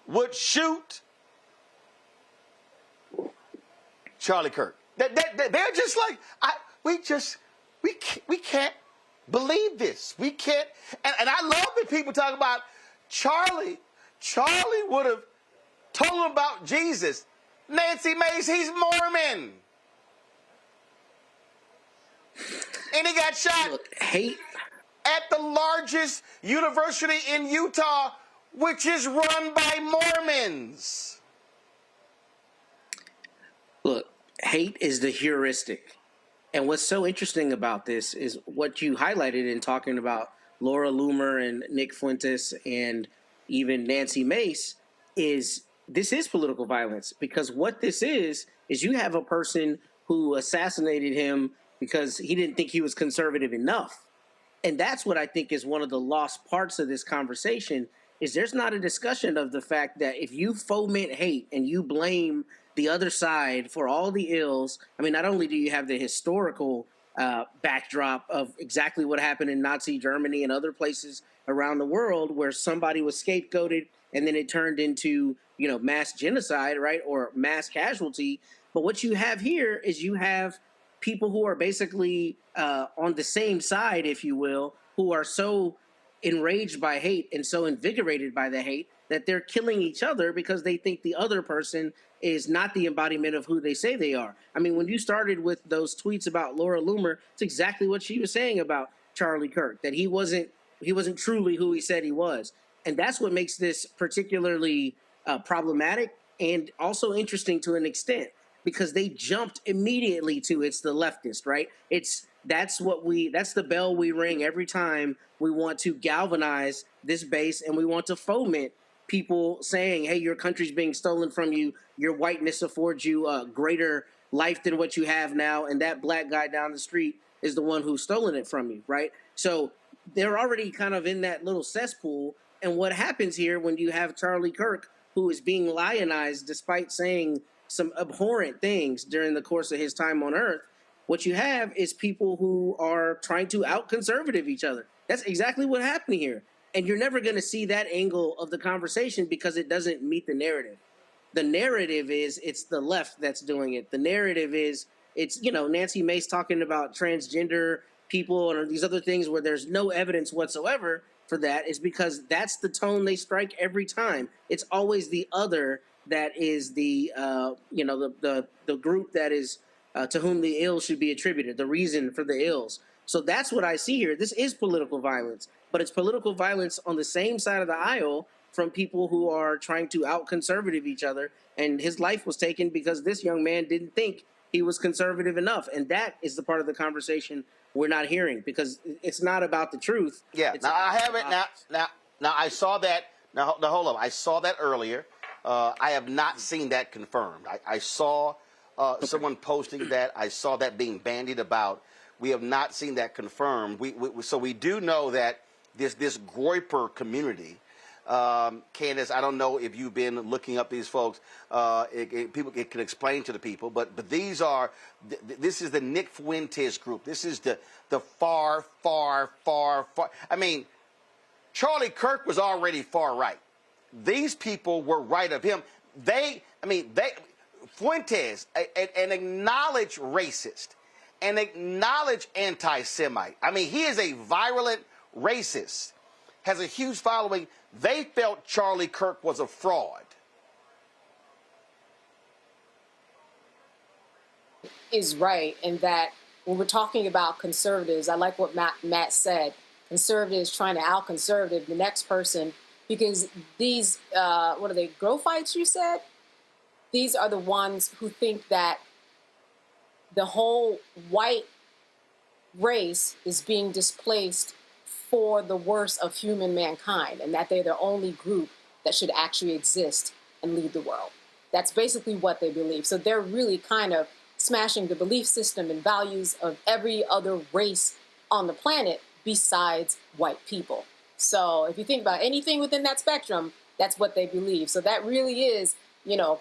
would shoot Charlie Kirk. They're just like, we can't believe this. We can't. And I love that people talk about Charlie. Charlie would have told him about Jesus. Nancy Mace, he's Mormon. And he got shot at the largest university in Utah, which is run by Mormons. Look, hate is the heuristic. And what's so interesting about this is what you highlighted in talking about Laura Loomer and Nick Fuentes and even Nancy Mace is this is political violence, because what this is you have a person who assassinated him because he didn't think he was conservative enough. And that's what I think is one of the lost parts of this conversation is there's not a discussion of the fact that if you foment hate and you blame the other side for all the ills, I mean, not only do you have the historical backdrop of exactly what happened in Nazi Germany and other places around the world where somebody was scapegoated and then it turned into, mass genocide, right, or mass casualty. But what you have here is you have people who are basically on the same side, if you will, who are so enraged by hate and so invigorated by the hate that they're killing each other because they think the other person is not the embodiment of who they say they are. I mean, when you started with those tweets about Laura Loomer, it's exactly what she was saying about Charlie Kirk, that he wasn't truly who he said he was. And that's what makes this particularly problematic and also interesting to an extent, because they jumped immediately to it's the leftist, right? It's That's the bell we ring every time we want to galvanize this base, and we want to foment people saying, hey, your country's being stolen from you. Your whiteness affords you a greater life than what you have now. And that black guy down the street is the one who's stolen it from you, right? So they're already kind of in that little cesspool. And what happens here when you have Charlie Kirk, who is being lionized despite saying some abhorrent things during the course of his time on Earth, what you have is people who are trying to out-conservative each other. That's exactly what happened here. And you're never going to see that angle of the conversation because it doesn't meet the narrative. The narrative is it's the left that's doing it. The narrative is it's, Nancy Mace talking about transgender people and these other things where there's no evidence whatsoever for that, is because that's the tone they strike every time. It's always the other that is the group that is to whom the ill should be attributed, the reason for the ills. So that's what I see here. This is political violence, but it's political violence on the same side of the aisle from people who are trying to out-conservative each other. And his life was taken because this young man didn't think he was conservative enough. And that is the part of the conversation we're not hearing, because it's not about the truth. Yeah, now I haven't, now I saw that, now hold up, I saw that earlier. I have not seen that confirmed. I saw someone posting that. I saw that being bandied about. We have not seen that confirmed. So we do know that this Groyper community, Candace, I don't know if you've been looking up these folks. People can explain to the people, but this is the Nick Fuentes group. This is the far. I mean, Charlie Kirk was already far right. These people were right of him. Fuentes, an acknowledged racist, an acknowledged anti-Semite. I mean, he is a virulent racist, has a huge following. They felt Charlie Kirk was a fraud. Is right in that when we're talking about conservatives, I like what Matt said, conservatives trying to out-conservative the next person, because these, what are they, Growfites, you said? These are the ones who think that the whole white race is being displaced for the worst of human mankind, and that they're the only group that should actually exist and lead the world. That's basically what they believe. So they're really kind of smashing the belief system and values of every other race on the planet besides white people. So if you think about anything within that spectrum, that's what they believe. So that really is,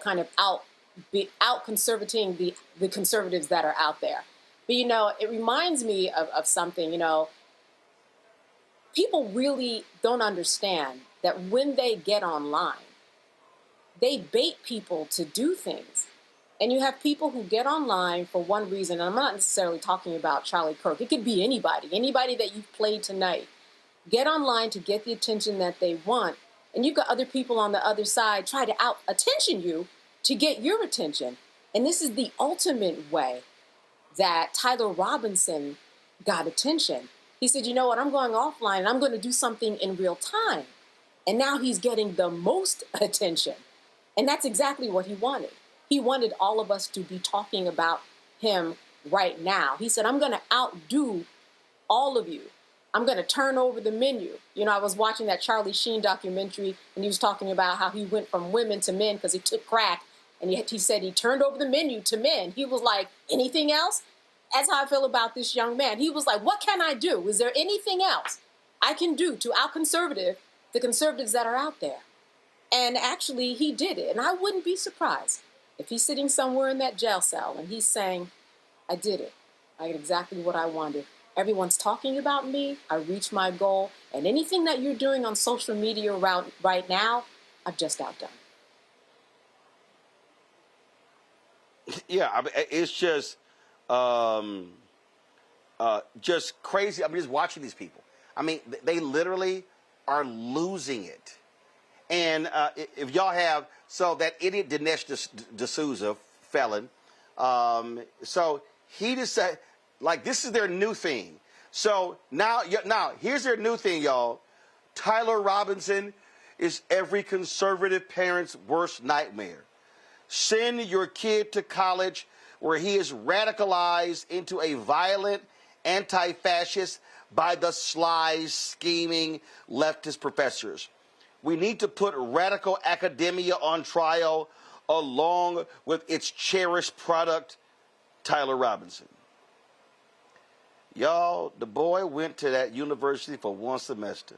kind of out conservating the conservatives that are out there. But, it reminds me of something, people really don't understand that when they get online, they bait people to do things. And you have people who get online for one reason, and I'm not necessarily talking about Charlie Kirk. It could be anybody that you've played tonight. Get online to get the attention that they want. And you've got other people on the other side try to out-attention you to get your attention. And this is the ultimate way that Tyler Robinson got attention. He said, you know what, I'm going offline and I'm going to do something in real time. And now he's getting the most attention. And that's exactly what he wanted. He wanted all of us to be talking about him right now. He said, I'm going to outdo all of you. I'm going to turn over the menu. I was watching that Charlie Sheen documentary, and he was talking about how he went from women to men because he took crack. And he said he turned over the menu to men. He was like, anything else? That's how I feel about this young man. He was like, what can I do? Is there anything else I can do to out-conservative the conservatives that are out there? And actually, he did it. And I wouldn't be surprised if he's sitting somewhere in that jail cell and he's saying, I did it. I got exactly what I wanted. Everyone's talking about me. I reached my goal. And anything that you're doing on social media right now, I've just outdone. Yeah, it's just crazy. I'm just watching these people. I mean, they literally are losing it. And if y'all have, so that idiot Dinesh D'Souza, felon, so he just said, like, this is their new thing. So now here's their new thing, y'all. Tyler Robinson is every conservative parent's worst nightmare. Send your kid to college where he is radicalized into a violent anti-fascist by the sly, scheming leftist professors. We need to put radical academia on trial along with its cherished product, Tyler Robinson. Y'all, the boy went to that university for one semester.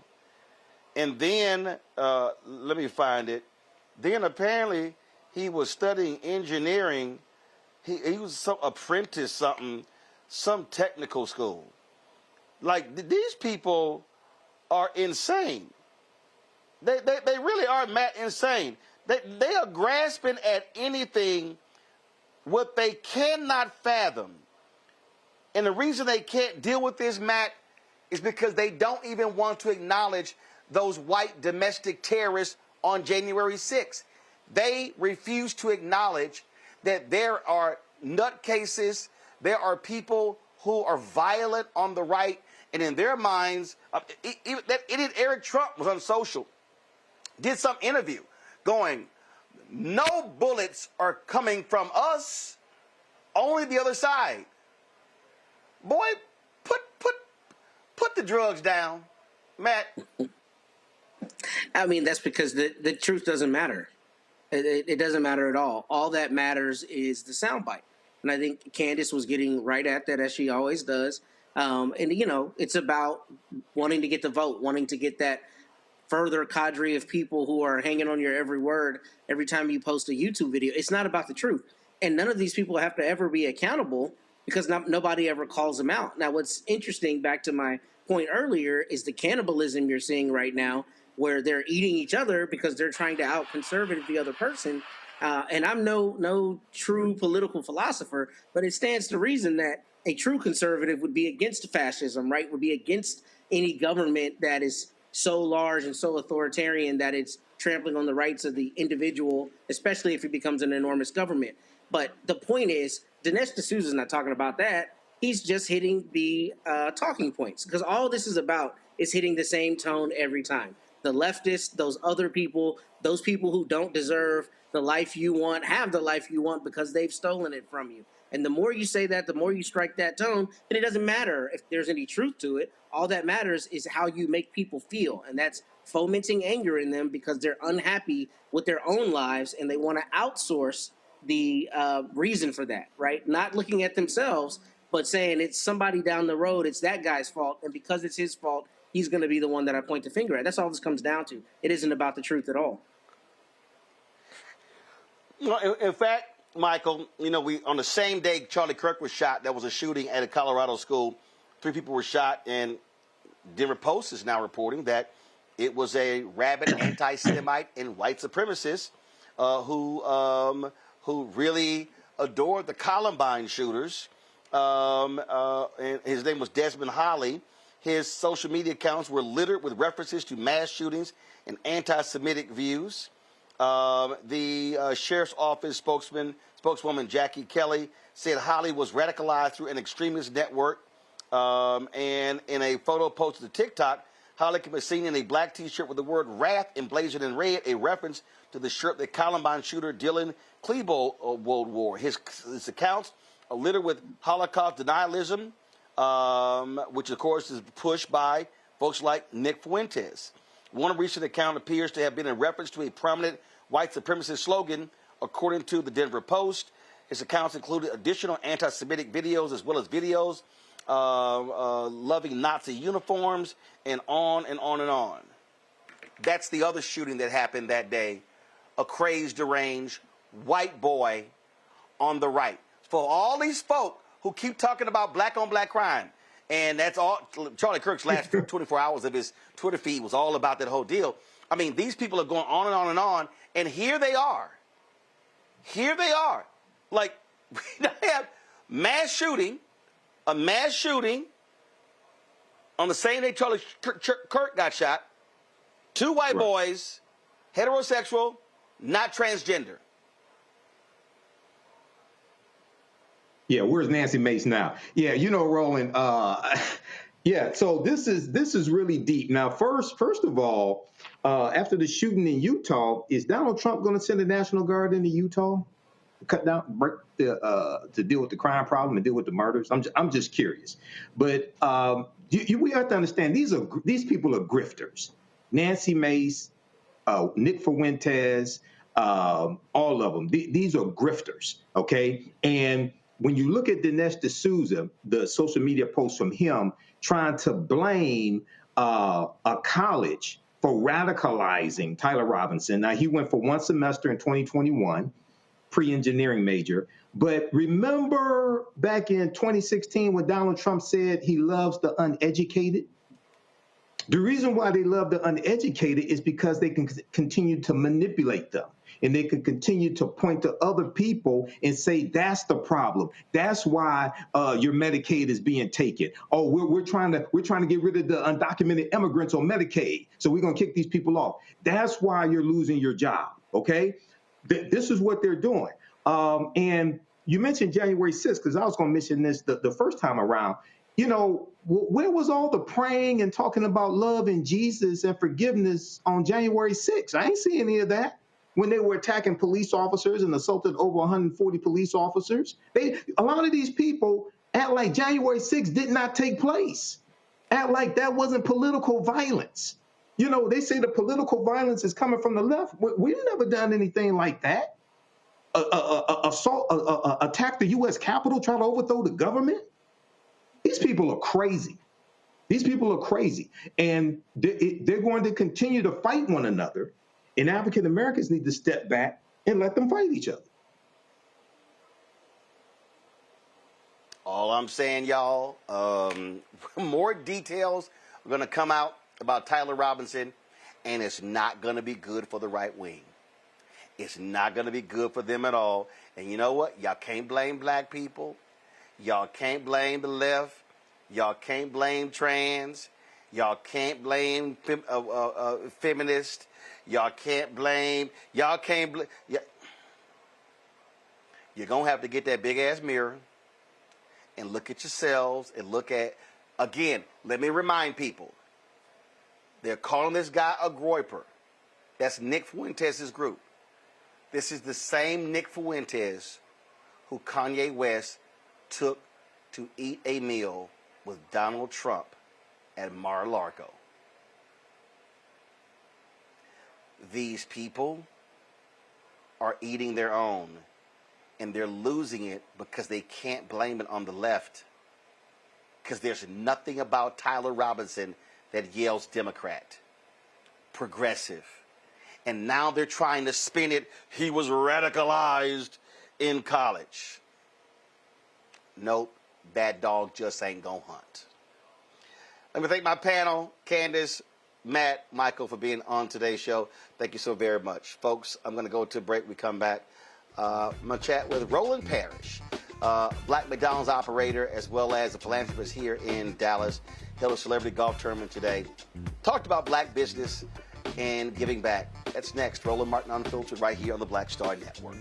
And then, let me find it. Then apparently he was studying engineering. He was some apprentice something, some technical school. Like, these people are insane. They really are insane. They are grasping at anything what they cannot fathom. And the reason they can't deal with this, Matt, is because they don't even want to acknowledge those white domestic terrorists on January 6th. They refuse to acknowledge that there are nutcases, there are people who are violent on the right, and in their minds, that idiot Eric Trump was on social, did some interview going, no bullets are coming from us, only the other side. Boy, put the drugs down, Matt. I mean, that's because the truth doesn't matter. It doesn't matter at all. All that matters is the soundbite. And I think Candace was getting right at that, as she always does. And, you know, it's about wanting to get the vote, wanting to get that further cadre of people who are hanging on your every word every time you post a YouTube video. It's not about the truth. And none of these people have to ever be accountable because nobody ever calls them out. Now, what's interesting, back to my point earlier, is the cannibalism you're seeing right now, where they're eating each other because they're trying to out-conservative the other person. And I'm no true political philosopher, but it stands to reason that a true conservative would be against fascism, right? Would be against any government that is so large and so authoritarian that it's trampling on the rights of the individual, especially if it becomes an enormous government. But the point is, Dinesh D'Souza's not talking about that. He's just hitting the talking points, because all this is about is hitting the same tone every time. The leftists, those other people, those people who don't deserve the life you want, have the life you want because they've stolen it from you. And the more you say that, the more you strike that tone, then it doesn't matter if there's any truth to it. All that matters is how you make people feel. And that's fomenting anger in them because they're unhappy with their own lives and they want to outsource the reason for that, right? Not looking at themselves, but saying it's somebody down the road, it's that guy's fault. And because it's his fault, he's going to be the one that I point the finger at. That's all this comes down to. It isn't about the truth at all. Well, in fact, Michael, you know, on the same day Charlie Kirk was shot, there was a shooting at a Colorado school. 3 people were shot, and Denver Post is now reporting that it was a rabid anti-Semite and white supremacist who really adored the Columbine shooters. And his name was Desmond Holly. His social media accounts were littered with references to mass shootings and anti-Semitic views. The sheriff's office spokeswoman Jackie Kelly said Holly was radicalized through an extremist network. And in a photo posted to TikTok, Holly can be seen in a black T-shirt with the word "wrath" emblazoned in red, a reference to the shirt that Columbine shooter Dylan Klebold wore. His accounts are littered with Holocaust denialism, which of course is pushed by folks like Nick Fuentes. One recent account appears to have been in reference to a prominent white supremacist slogan, according to the Denver Post. His accounts included additional anti-Semitic videos as well as videos loving Nazi uniforms, and on and on and on. That's the other shooting that happened that day. A crazed, deranged white boy on the right. For all these folk who keep talking about black-on-black crime, and that's all, Charlie Kirk's last 24 hours of his Twitter feed was all about that whole deal. I mean, these people are going on and on and on, and here they are. Here they are. Like, we have a mass shooting on the same day Charlie Kirk got shot. 2 white boys, heterosexual, not transgender. Yeah, where's Nancy Mace now? Yeah, you know, Roland. Yeah, so this is really deep. Now, first of all, after the shooting in Utah, is Donald Trump going to send the National Guard into Utah? to deal with the crime problem and deal with the murders? I'm just curious. But we have to understand these people are grifters. Nancy Mace, Nick Fuentes, all of them. These are grifters, okay? And when you look at Dinesh D'Souza, the social media post from him trying to blame a college for radicalizing Tyler Robinson. Now, he went for one semester in 2021, pre-engineering major. But remember back in 2016 when Donald Trump said he loves the uneducated? The reason why they love the uneducated is because they can continue to manipulate them. And they can continue to point to other people and say, that's the problem. That's why your Medicaid is being taken. Oh, we're trying to get rid of the undocumented immigrants on Medicaid. So we're going to kick these people off. That's why you're losing your job. OK, this is what they're doing. And you mentioned January 6th, because I was going to mention this the first time around. You know, where was all the praying and talking about love and Jesus and forgiveness on January 6th? I ain't see any of that. When they were attacking police officers and assaulted over 140 police officers. A lot of these people act like January 6th did not take place. Act like that wasn't political violence. You know, they say the political violence is coming from the left. We've never done anything like that. Attack the U.S. Capitol, try to overthrow the government. These people are crazy. These people are crazy. And they're going to continue to fight one another. And African Americans need to step back and let them fight each other. All I'm saying, y'all, more details are going to come out about Tyler Robinson, and it's not going to be good for the right wing. It's not going to be good for them at all. And you know what? Y'all can't blame black people. Y'all can't blame the left. Y'all can't blame trans. Y'all can't blame feminists. Y'all can't blame. You're going to have to get that big-ass mirror and look at yourselves and look at, again, let me remind people, they're calling this guy a groyper. That's Nick Fuentes' group. This is the same Nick Fuentes who Kanye West took to eat a meal with Donald Trump at Mar-a-Lago. These people are eating their own, and they're losing it because they can't blame it on the left. Because there's nothing about Tyler Robinson that yells Democrat, progressive. And now they're trying to spin it, he was radicalized in college. Nope, that dog just ain't gonna hunt. Let me thank my panel, Candace, Matt, Michael, for being on today's show. Thank you so very much. Folks, I'm going to go to a break. We come back. I'm going to chat with Roland Parrish, Black McDonald's operator, as well as a philanthropist here in Dallas. Held a celebrity golf tournament today. Talked about black business and giving back. That's next. Roland Martin Unfiltered right here on the Black Star Network.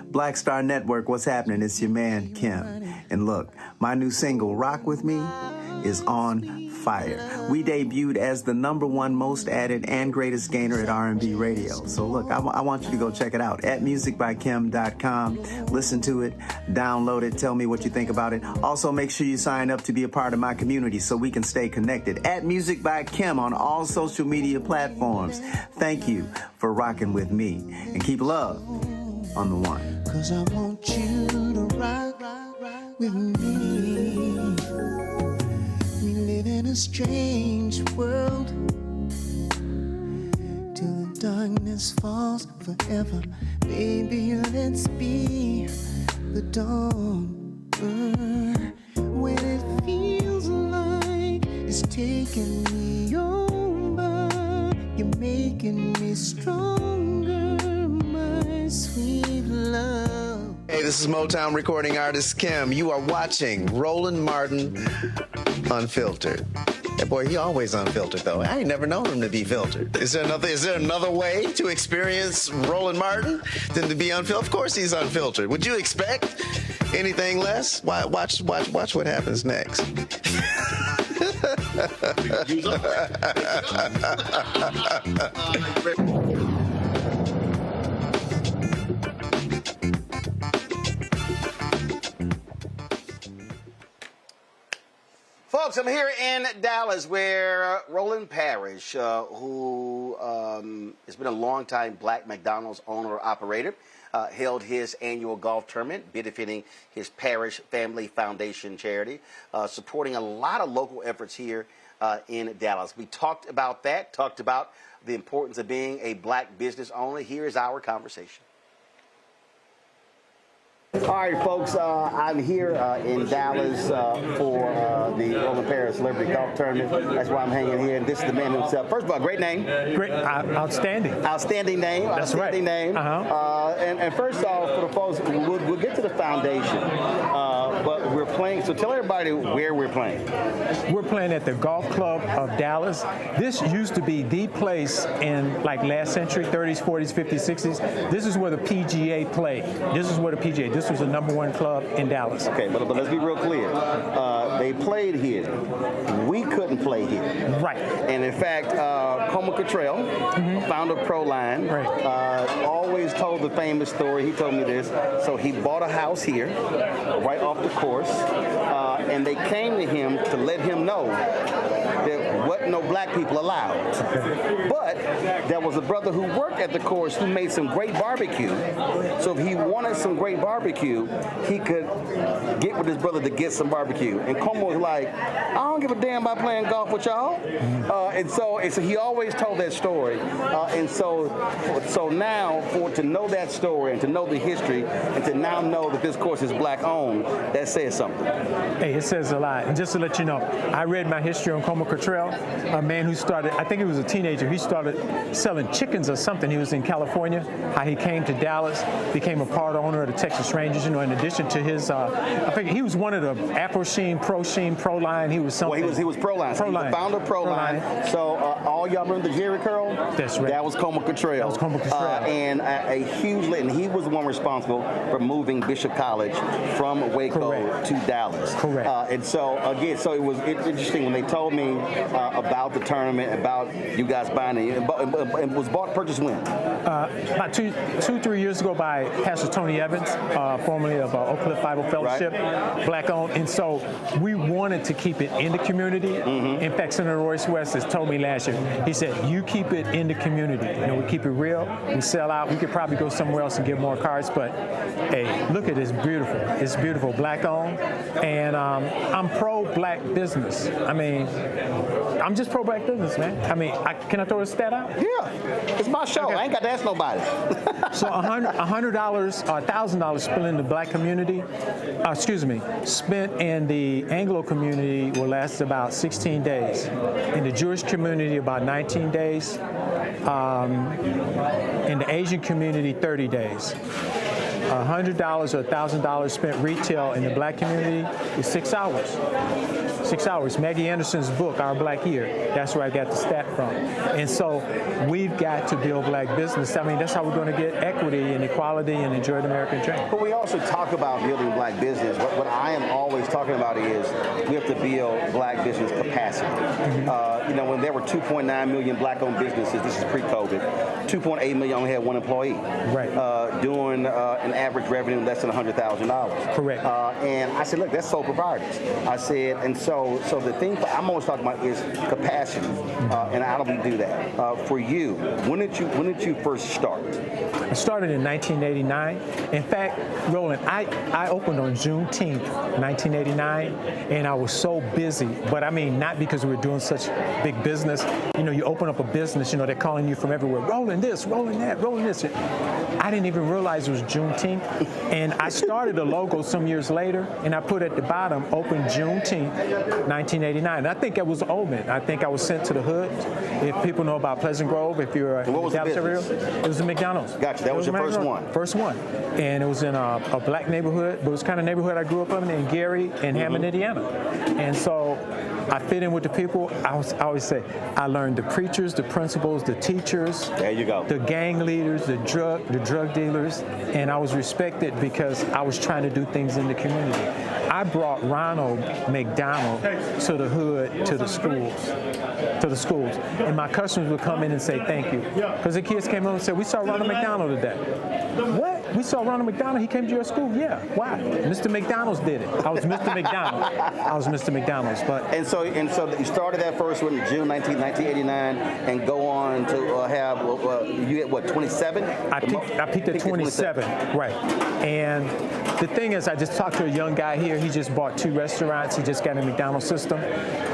Black Star Network, what's happening? It's your man, Kim. And look, my new single, Rock With Me, is on fire. We debuted as the #1 most added and greatest gainer at R&B radio. So look, I want you to go check it out at musicbykim.com. Listen to it, download it, tell me what you think about it. Also, make sure you sign up to be a part of my community so we can stay connected. At Music by Kim on all social media platforms. Thank you for rocking with me. And keep love on the one. 'Cause I want you to rock with me. We live in a strange world till the darkness falls forever. Baby, let's be the dawn. When it feels like it's taking me over, you're making me stronger, my sweet love. Hey, this is Motown recording artist Kim. You are watching Roland Martin Unfiltered. That boy, he always unfiltered though. I ain't never known him to be filtered. Is there another way to experience Roland Martin than to be unfiltered? Of course he's unfiltered. Would you expect anything less? Watch what happens next. Folks, I'm here in Dallas where Roland Parrish, who has been a longtime black McDonald's owner-operator, held his annual golf tournament benefiting his Parrish Family Foundation charity, supporting a lot of local efforts here in Dallas. We talked about that, talked about the importance of being a black business owner. Here is our conversation. All right, folks, I'm here in Dallas for the Roland Parrish Celebrity Golf Tournament. That's why I'm hanging here. And this is the man himself. First of all, great name. Great, outstanding. Outstanding name. That's outstanding right. name. And first off, for the folks, we'll get to the foundation. But we're playing, so tell everybody where we're playing. We're playing at the Golf Club of Dallas. This used to be the place in like last century, 30s, 40s, 50s, 60s. This is where the PGA played. This is where the PGA, this was the #1 club in Dallas. Okay, but let's be real clear. They played here. We couldn't play here. Right. And in fact, Coma Cottrell, founder of Proline, always told the famous story. He told me this. So he bought a house here, right off the course, and they came to him to let him know that wasn't no black people allowed. But there was a brother who worked at the course who made some great barbecue. So if he wanted some great barbecue, he could get with his brother to get some barbecue. And Como was like, I don't give a damn about playing golf with y'all. And so he always told that story. And so now to know that story and to know the history and to now know that this course is black owned, that says something. Hey, it says a lot. And just to let you know, I read my history on Coma Cottrell, a man who started, I think he was a teenager, he started selling chickens or something. He was in California, how he came to Dallas, became a part owner of the Texas Rangers, in addition to his, I think he was one of the Afro-Sheen, Proline, he was something. Well, he was Proline. So he was the founder of Proline. So all y'all remember the Jerry Curl? That's right. That was Coma Cottrell. That was Coma Cottrell. And a huge, and he was the one responsible for moving Bishop College from Waco to Dallas. Correct. And so, again, so it was interesting when they told me about the tournament, about you guys buying it. It was purchased when? About two, 3 years ago by Pastor Tony Evans, formerly of Oak Cliff Bible Fellowship, black owned. And so we wanted to keep it in the community. In fact, Senator Royce West has told me last year, he said, you keep it in the community. We keep it real, we sell out. We could probably go somewhere else and get more cards, but hey, look at this, beautiful. It's beautiful, black owned. And I'm pro-black business. I mean, I'm just pro-black business, man. I mean, can I throw a stat out? Yeah, it's my show. Okay. I ain't got to ask nobody. So $100, $1,000 spent in the black community, spent in the Anglo community will last about 16 days. In the Jewish community, about 19 days. In the Asian community, 30 days. $100 or $1,000 spent retail in the black community is 6 hours. 6 hours. Maggie Anderson's book, Our Black Year, that's where I got the stat from. And so we've got to build black business. I mean, that's how we're going to get equity and equality and enjoy the American dream. But we also talk about building black business. What I am always talking about is we have to build black business capacity. When there were 2.9 million black-owned businesses, this is pre-COVID, 2.8 million only had one employee. Right. Doing an average revenue less than $100,000. Correct. And I said, look, that's sole proprietors. I said, and so the thing I'm always talking about is capacity, and how do we do that? For you, when did you first start? I started in 1989. In fact, Roland, I opened on Juneteenth, 1989, and I was so busy. But I mean, not because we were doing such big business. You open up a business, they're calling you from everywhere. Rolling this, rolling that, rolling this. I didn't even realize it was Juneteenth. And I started a logo some years later, and I put at the bottom, open Juneteenth, 1989. And I think that was an omen. I think I was sent to the hood. If people know about Pleasant Grove, if you're what was the business? It was a McDonald's. Gotcha. That was your first one. First one. and it was in a black neighborhood, but it was the kind of neighborhood I grew up in Gary and Hammond, Indiana. And so I fit in with the people. I always say I learned the preachers, the principals, the teachers. There you go. The gang leaders, the drug dealers, and I was respected because I was trying to do things in the community. I brought Ronald McDonald to the hood, to the schools, and my customers would come in and say thank you, because the kids came in and said, "We saw Ronald McDonald today." What? We saw Ronald McDonald? He came to your school? Yeah. Why? Mr. McDonald's did it. I was Mr. McDonald. I was Mr. McDonald's. But and so you started that first one in June 1989, and go on to have you had what 27? I peaked at 27, right? And the thing is, I just talked to a young guy here. He just bought 2 restaurants. He just got a McDonald's system,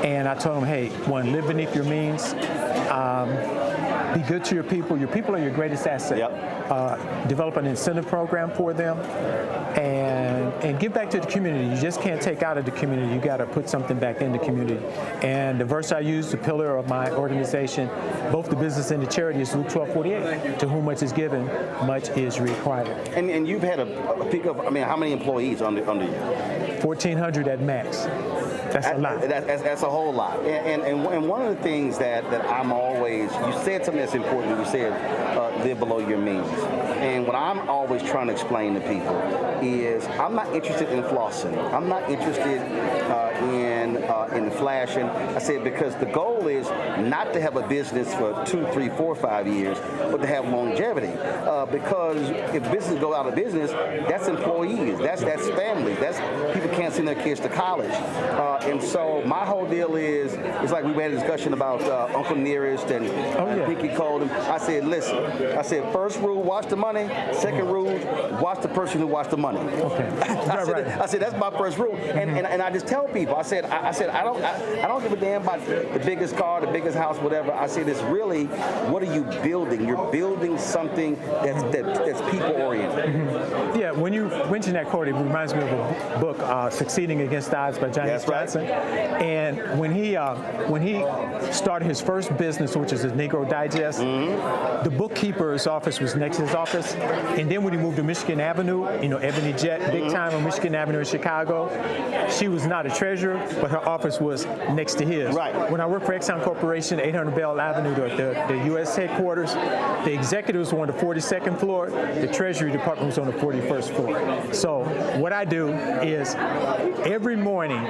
and I told him, hey, one, live beneath your means. Be good to your people. Your people are your greatest asset. Yep. Develop an incentive program for them, and give back to the community. You just can't take out of the community. You got to put something back in the community. And the verse I use, the pillar of my organization, both the business and the charity, is Luke 12:48. To whom much is given, much is required. And you've had a peak of, I mean, how many employees under you? 1,400 at max. That's a lot. That's a whole lot. And one of the things that I'm always, you said something that's important. You said live below your means. And what I'm always trying to explain to people is I'm not interested in flossing. I'm not interested in flashing. I said because the goal is not to have a business for 2, 3, 4, 5 years, but to have longevity. Because if business go out of business, that's employees, that's families, that's people can't send their kids to college. And so my whole deal is, it's like we had a discussion about Uncle Nearest and Pinky Cold. I said, listen, first rule, watch the money. Second rule, watch the person who watched the money. Okay. I said that's my first rule. And I just tell people, I said I don't give a damn about the biggest car, the biggest house, whatever. I said it's really, what are you building? You're building something that's people oriented. Mm-hmm. Yeah, when you mention that quote, it reminds me of a book, Succeeding Against the Odds by Johnny Johnson. And when he started his first business, which is his Negro Digest, the bookkeeper's office was next to his office. And then when he moved to Michigan Avenue, Ebony Jet, big time on Michigan Avenue in Chicago, she was not a treasurer, but her office was next to his. Right. When I worked for Exxon Corporation, 800 Bell Avenue, the U.S. headquarters, the executives were on the 42nd floor, the Treasury Department was on the 41st floor. So what I do is every morning,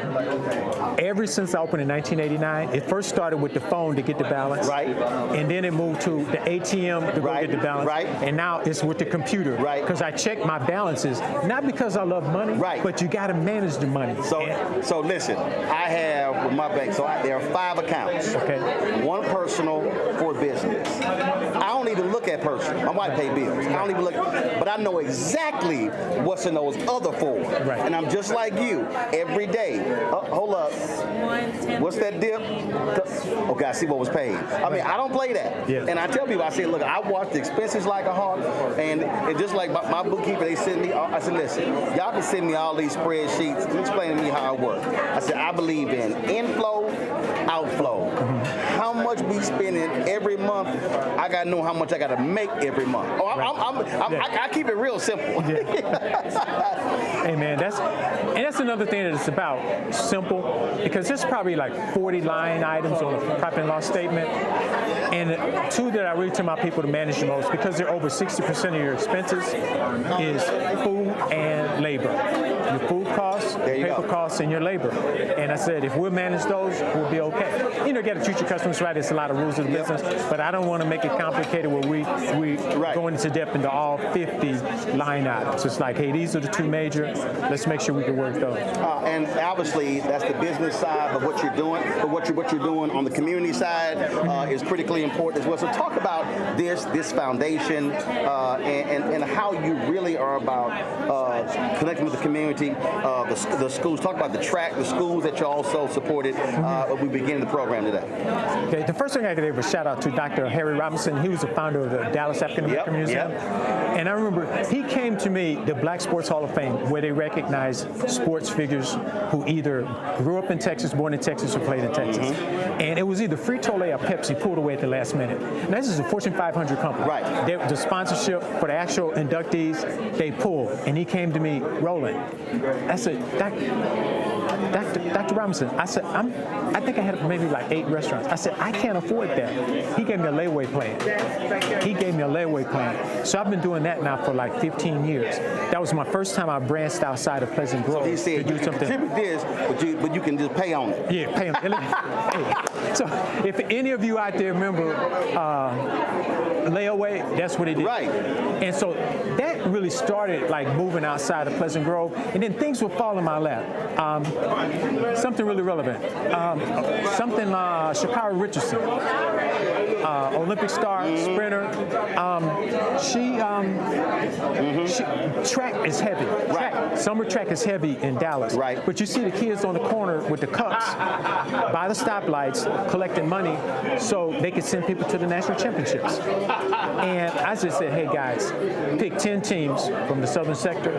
ever since I opened in 1989, it first started with the phone to get the balance. Right. And then it moved to the ATM to go get the balance. Right. And now it's with the computer. Right. Because I check my balances, not because I love money, but you got to manage the money. So listen, I have with my bank, there are 5 accounts. Okay. 1 personal, 4 business. I don't even look at personal. My wife pays bills. I don't even look, but I know exactly what's in those other 4. Right. And I'm just like you every day. Hold up. What's that dip? Okay, I see what was paid. I mean, I don't play that. Yeah. And I tell people, I say, look, I watch the expenses like a hawk, and just like my bookkeeper, they send me, I said, listen, y'all can send me all these spreadsheets and explain to me how it works. I said, I believe in inflow, outflow. How much we spending every month, I got to know how much I got to make every month. I keep it real simple. Hey, man, that's another thing that it's about, simple, because there's probably like 40 line items on a profit and loss statement. And the 2 that I really tell my people to manage the most, because they're over 60% of your expenses, is food and labor. Your food costs, paper costs, and your labor. And I said, if we'll manage those, we'll be okay. You got to treat your customers right. There's a lot of rules of the business, but I don't want to make it complicated where we go into depth into all 50 line items. It's like, hey, these are the 2 major. Let's make sure we can work those. And obviously, that's the business side of what you're doing, but what you're doing on the community side is critically important as well. So talk about this foundation and how you really are about connecting with the community, the schools. Talk about the schools that you also supported. We begin the program today. Okay, the first thing I could give a shout out to Dr. Harry Robinson. He was the founder of the Dallas African American Museum. And I remember he came to me, the Black Sports Hall of Fame, where they recognize sports figures who either grew up in Texas, born in Texas, or played in Texas. and it was either Frito-Lay or Pepsi pulled away at the last minute. And this is a Fortune 500 company. Right. The sponsorship for the actual inductees, they pulled. And he came to me, Roland. I said, Dr. Robinson, I said, I think I had maybe like 8 restaurants. I said, I can't afford that. He gave me a layaway plan. So I've been doing that now for like 15 years. That was my first time I branched outside of Pleasant Grove. So he said, to do you something. contribute this, but you can just pay on it. Yeah, pay on it. Hey, so if any of you out there remember layaway, that's what he did. Right. And so that really started like moving outside of Pleasant Grove, and then things would fall in my lap. Something really relevant. Sha'Carri Richardson, Olympic star, sprinter. Track is heavy. Summer track is heavy in Dallas. Right. But you see the kids on the corner with the cups by the stoplights collecting money so they could send people to the national championships. And I just said, hey guys, pick 10 teams from the southern sector.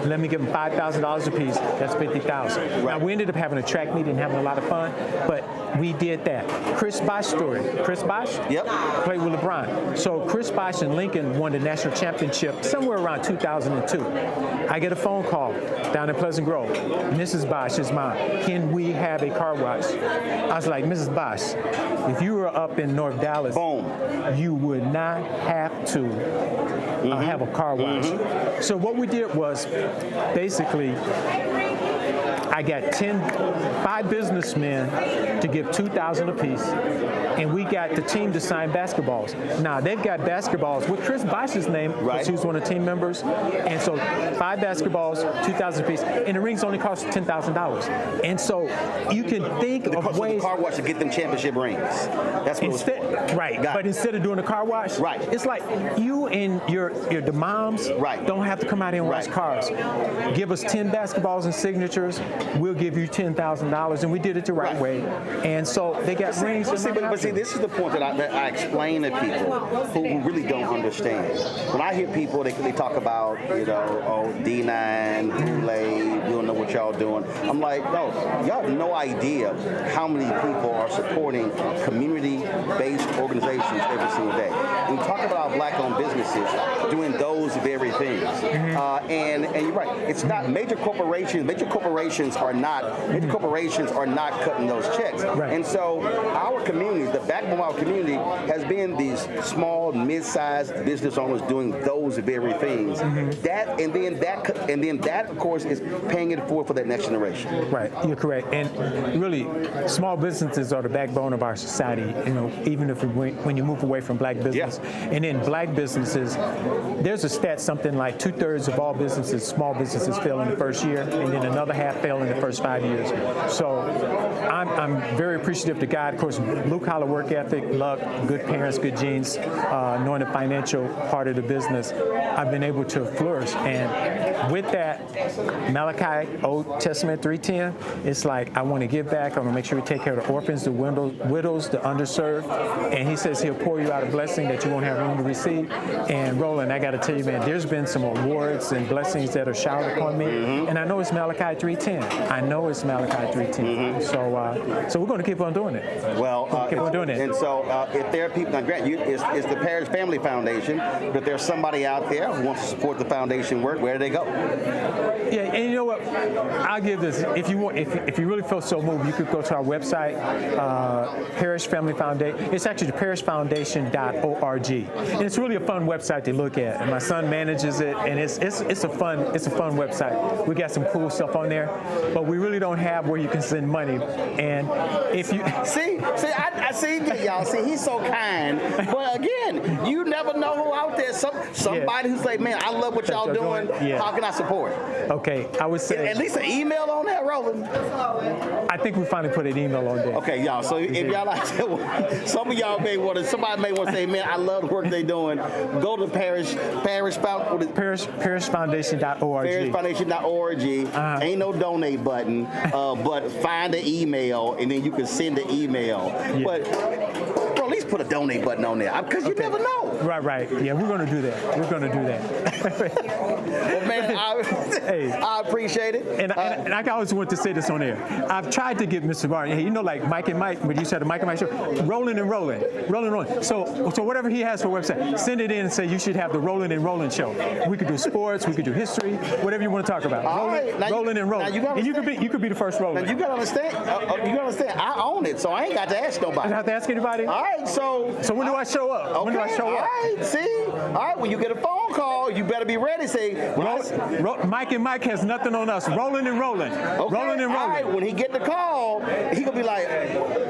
Let me give them $5,000 apiece. That's $50,000. Now we ended up having a track meet and having a lot of fun, but we did that. Chris Bosh story. Chris Bosh? Yep. Played with LeBron. So Chris Bosh and Lincoln won the national championship somewhere around 2002. I get a phone call down in Pleasant Grove. Mrs. Bosh is mine. Can we have a car wash? I was like, Mrs. Bosh, if you were up in North Dallas, boom, you would not have to have a car wash. So what we did was basically I got 5 businessmen to give $2,000 apiece, and we got the team to sign basketballs. Now they've got basketballs with Chris Bosh's name, because he was one of the team members, and so 5 basketballs, $2,000 apiece, and the rings only cost $10,000. And so you can think of ways. The car wash to get them championship rings. That's what instead, it was for. Right. But instead of doing a car wash, it's like you and the moms don't have to come out here and wash cars. Give us 10 basketballs and signatures. We'll give you $10,000, and we did it the right way. And so they got rings. But see, this is the point that I explain to people who really don't understand. When I hear people, they talk about, D9, Kool-Aid, we don't know what y'all doing. I'm like, no, y'all have no idea how many people are supporting community-based organizations every single day. When we talk about Black-owned businesses doing those very things, and you're right, it's not major corporations. Major corporations are not cutting those checks. And so our community, the backbone of our community, has been these small, mid-sized business owners doing those very things. That and then that of course is paying it forward for that next generation. Right, you're correct. And really, small businesses are the backbone of our society. Even if when you move away from black business, and in black businesses, there's a stat something like 2/3 of all businesses, small businesses, fail in the first year, and then another half fail in the first 5 years. So I'm very appreciative to God. Of course, blue collar work ethic, luck, good parents, good genes, knowing the financial part of the business, I've been able to flourish. And with that, Malachi, Old Testament 3:10, it's like I want to give back. I want to make sure we take care of the orphans, the widows, the underserved. And he says he'll pour you out a blessing that you won't have room to receive. And Roland, I got to tell you, man, there's been some awards and blessings that are showered upon me. And I know it's Malachi 3:10. So we're going to keep on doing it. Well, keep on doing it. And so if there are people, now Grant, it's the Parish Family Foundation, but if there's somebody out there who wants to support the foundation work, where do they go? Yeah, and you know what? I'll give this. If you want, if you really feel so moved, you could go to our website, Parish Family Foundation. It's actually the parishfoundation.org, and it's really a fun website to look at. And my son manages it, and it's a fun website. We got some cool stuff on there, but we really don't have where you can send money. And if you see, I see y'all. See, he's so kind, but again, you never know who out there. Somebody who's like, man, I love what y'all doing. How can I support? Okay, I would say at least an email on that, Roland. I think we finally put an email on there. Okay, y'all. So if y'all like, some of y'all somebody may want to say, man, I love the work they're doing. Go to parishfoundation.org. Parishfoundation.org. Ain't no donate button, but find the email and then you can send the email. But bro, least put a donate button on there because you never know. Right. Yeah, we're going to do that. Well, man, I appreciate it. And I always want to say this on air. I've tried to get Mr. Martin, you know, like Mike and Mike, when you said the Mike and Mike show, Roland and Roland. So whatever he has for a website, send it in and say you should have the Roland and Roland show. We could do sports, we could do history, whatever you want to talk about. Roland and Roland. And you could be the first Roland. Now you gotta understand. I own it, so I ain't got to ask nobody. I don't have to ask anybody. All right, so when do I show up? Okay, when do I show up? All right, see. All right, when you get a phone call, you better be ready. Say, Mike and Mike has nothing on us. Roland and Roland. Okay. Roland and Roland. All right, when he get the call, he gonna be like,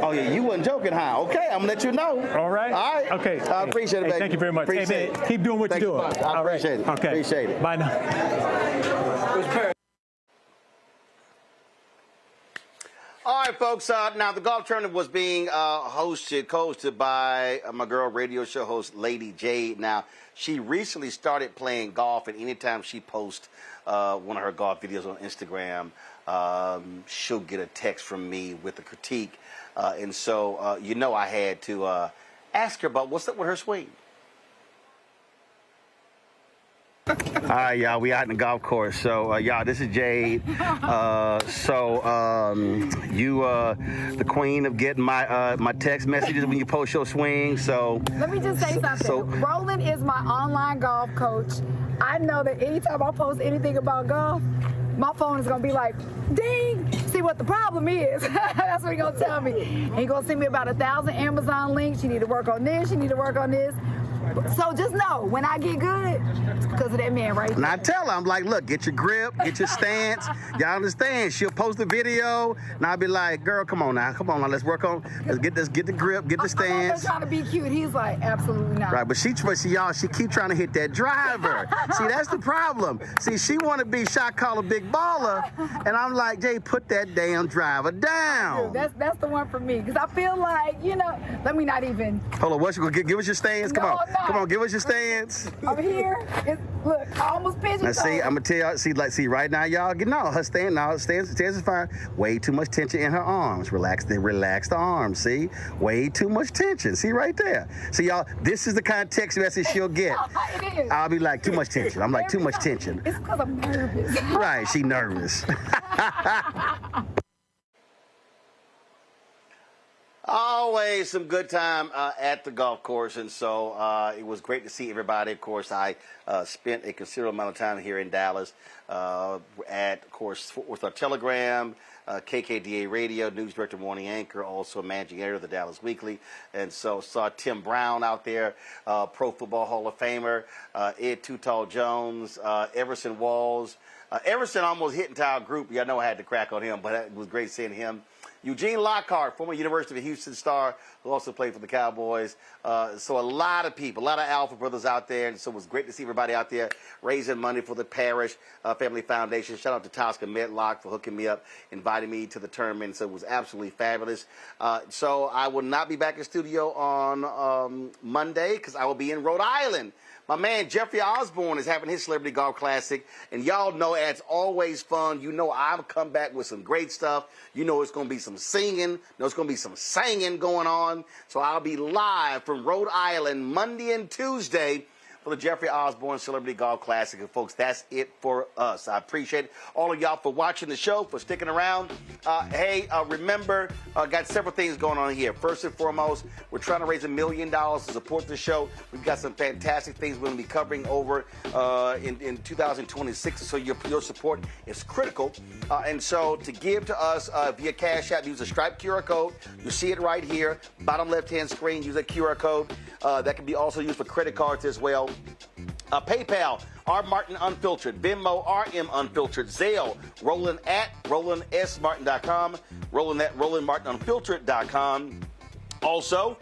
"Oh yeah, you wasn't joking, huh?" Okay, I'm gonna let you know. All right. All right. Okay. I appreciate it, baby. Thank you very much. Appreciate it. Keep doing what you're doing. I appreciate it. Okay. Appreciate it. Bye now. All right, folks. Now, the golf tournament was being hosted by my girl, radio show host, Lady Jade. Now, she recently started playing golf, and anytime she posts one of her golf videos on Instagram, she'll get a text from me with a critique. And so, I had to ask her about what's up with her swing. All right, y'all, we out in the golf course. So, y'all, this is Jade. You the queen of getting my text messages when you post your swing. So let me just say something. Roland is my online golf coach. I know that anytime I post anything about golf, my phone is gonna be like, ding. See what the problem is. That's what he's gonna tell me. He's gonna send me about 1,000 Amazon links. You need to work on this. You need to work on this. So just know, when I get good, it's because of that man right there. And I tell her, I'm like, look, get your grip, get your stance. Y'all understand? She'll post a video, and I'll be like, girl, come on now, let's work on, let's get the grip, get the stance. I'm trying to be cute. He's like, absolutely not. Right, but she keep trying to hit that driver. See, that's the problem. See, she want to be shot caller big baller, and I'm like, Jay, put that damn driver down. Dude, that's the one for me, because I feel like, let me not even. Hold on, what's you gonna give us your stance? Come on. Come on, give us your stance. I'm here. Look, I almost pigeon-toed. Now, see, I'm gonna tell y'all. See, right now, y'all, her stance is fine. Way too much tension in her arms. Relax the arms. See, way too much tension. See, right there. See, y'all, this is the kind of text message she'll get. It is. I'll be like, too much tension. I'm like, too much tension. It's because I'm nervous. Right, she nervous. Always some good time at the golf course, and so it was great to see everybody. Of course, I spent a considerable amount of time here in Dallas at, of course, Fort Worth Telegram, KKDA Radio, news director, morning anchor, also managing editor of the Dallas Weekly, and so saw Tim Brown out there, Pro Football Hall of Famer, Ed Too Tall Jones, Everson Walls. Everson almost hit into our group. Y'all know I had to crack on him, but it was great seeing him. Eugene Lockhart, former University of Houston star, who also played for the Cowboys. So a lot of people, a lot of Alpha brothers out there. And so it was great to see everybody out there raising money for the Parish Family Foundation. Shout out to Tosca Medlock for hooking me up, inviting me to the tournament. So it was absolutely fabulous. So I will not be back in studio on Monday because I will be in Rhode Island. My man Jeffrey Osborne is having his Celebrity Golf Classic, and y'all know it's always fun. You know I'll come back with some great stuff. You know it's going to be some singing. There's going to be some singing going on. So I'll be live from Rhode Island Monday and Tuesday for the Jeffrey Osborne Celebrity Golf Classic. And folks, that's it for us. I appreciate all of y'all for watching the show, for sticking around. Remember, got several things going on here. First and foremost, we're trying to raise $1 million to support the show. We've got some fantastic things we're going to be covering over in 2026. So your support is critical. And so to give to us via Cash App, use the Stripe QR code. You see it right here, bottom left-hand screen. Use that QR code. That can be also used for credit cards as well. PayPal, R. Martin Unfiltered. Venmo, RM Unfiltered. Zelle, Roland at RolandSMartin.com. Roland at RolandMartinUnfiltered.com. Also,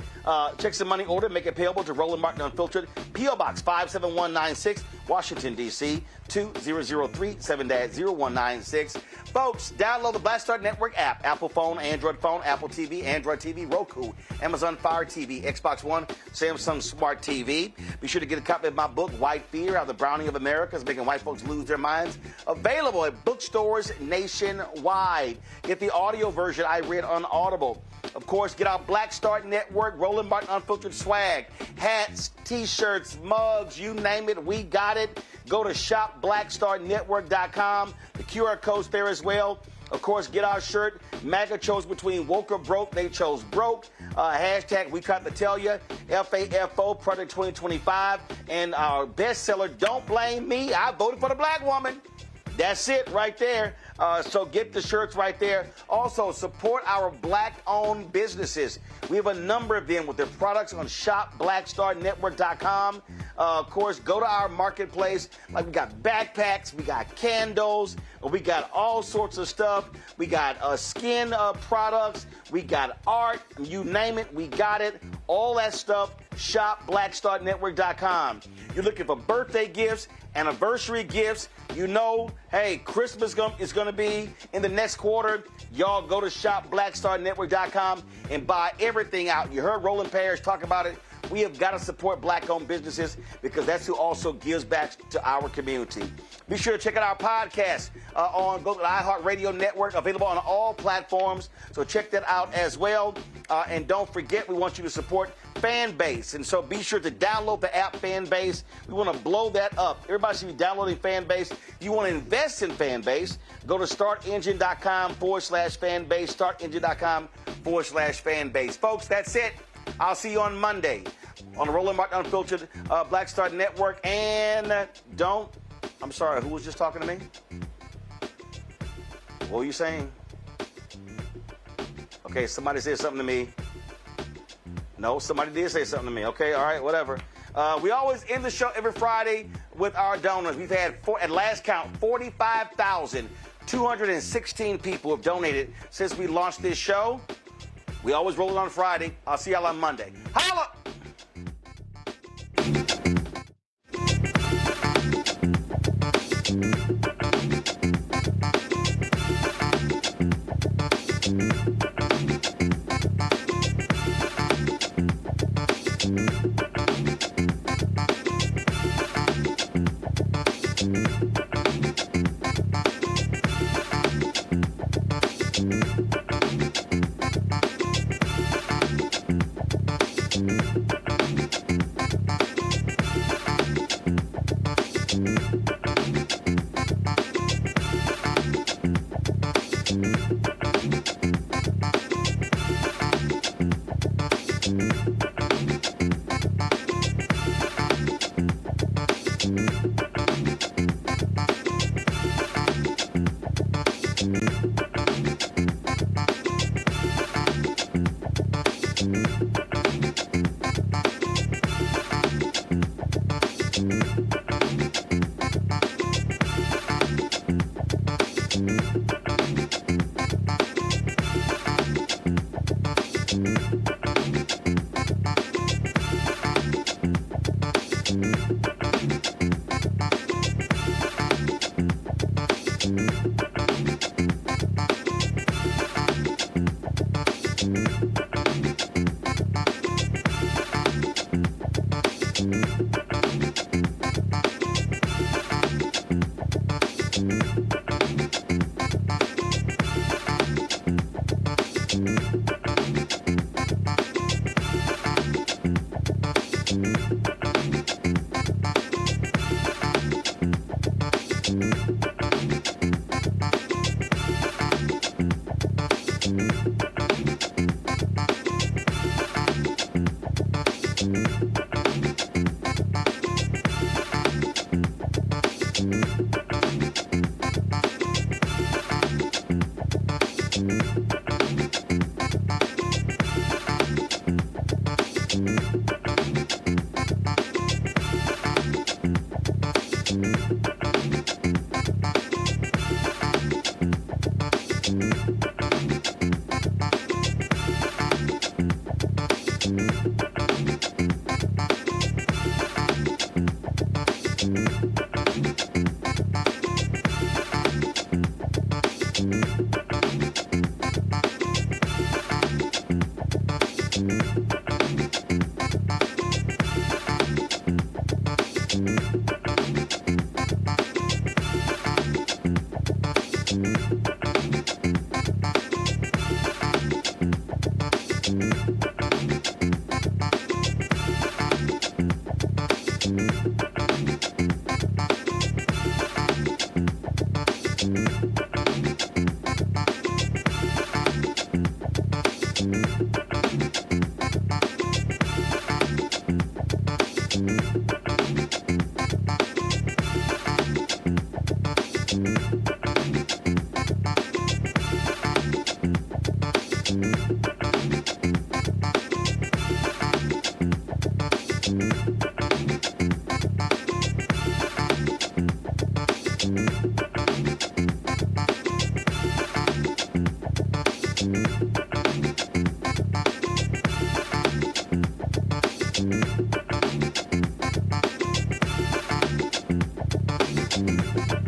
check some money order, make it payable to Roland Martin Unfiltered, P.O. Box 57196, Washington, D.C., 2003 7-0196. Folks, download the Black Star Network app, Apple phone, Android phone, Apple TV, Android TV, Roku, Amazon Fire TV, Xbox One, Samsung Smart TV. Be sure to get a copy of my book, White Fear, How the Browning of America is Making White Folks Lose Their Minds. Available at bookstores nationwide. Get the audio version I read on Audible. Of course, get our Black Star Network, Roland Martin Unfiltered swag, hats, T-shirts, mugs, you name it, we got it. Go to shopblackstarnetwork.com. The QR code's there as well. Of course, get our shirt. MAGA chose between woke or broke. They chose broke. Hashtag we got to tell you. FAFO Project 2025. And our bestseller, Don't Blame Me. I voted for the black woman. That's it right there. So get the shirts right there. Also, support our black-owned businesses. We have a number of them with their products on shopblackstarnetwork.com. Of course, go to our marketplace. Like we got backpacks, we got candles, we got all sorts of stuff. We got skin products, we got art, you name it, we got it. All that stuff, shopblackstarnetwork.com. You're looking for birthday gifts, anniversary gifts, you know, hey, Christmas is going to be in the next quarter. Y'all go to shopblackstarnetwork.com and buy everything out. You heard Roland Parrish talk about it. We have got to support black-owned businesses because that's who also gives back to our community. Be sure to check out our podcast on the iHeartRadio Network, available on all platforms. So check that out as well. And don't forget, we want you to support Fanbase. And so be sure to download the app Fanbase. We want to blow that up. Everybody should be downloading Fanbase. If you want to invest in Fanbase, go to startengine.com/Fanbase, startengine.com/Fanbase. Folks, that's it. I'll see you on Monday on the Roland Martin Unfiltered Black Star Network. And I'm sorry, who was just talking to me? What were you saying? Okay, somebody said something to me. No, somebody did say something to me. Okay, all right, whatever. We always end the show every Friday with our donors. We've had, at last count, 45,216 people have donated since we launched this show. We always roll it on Friday. I'll see y'all on Monday. Holla! you.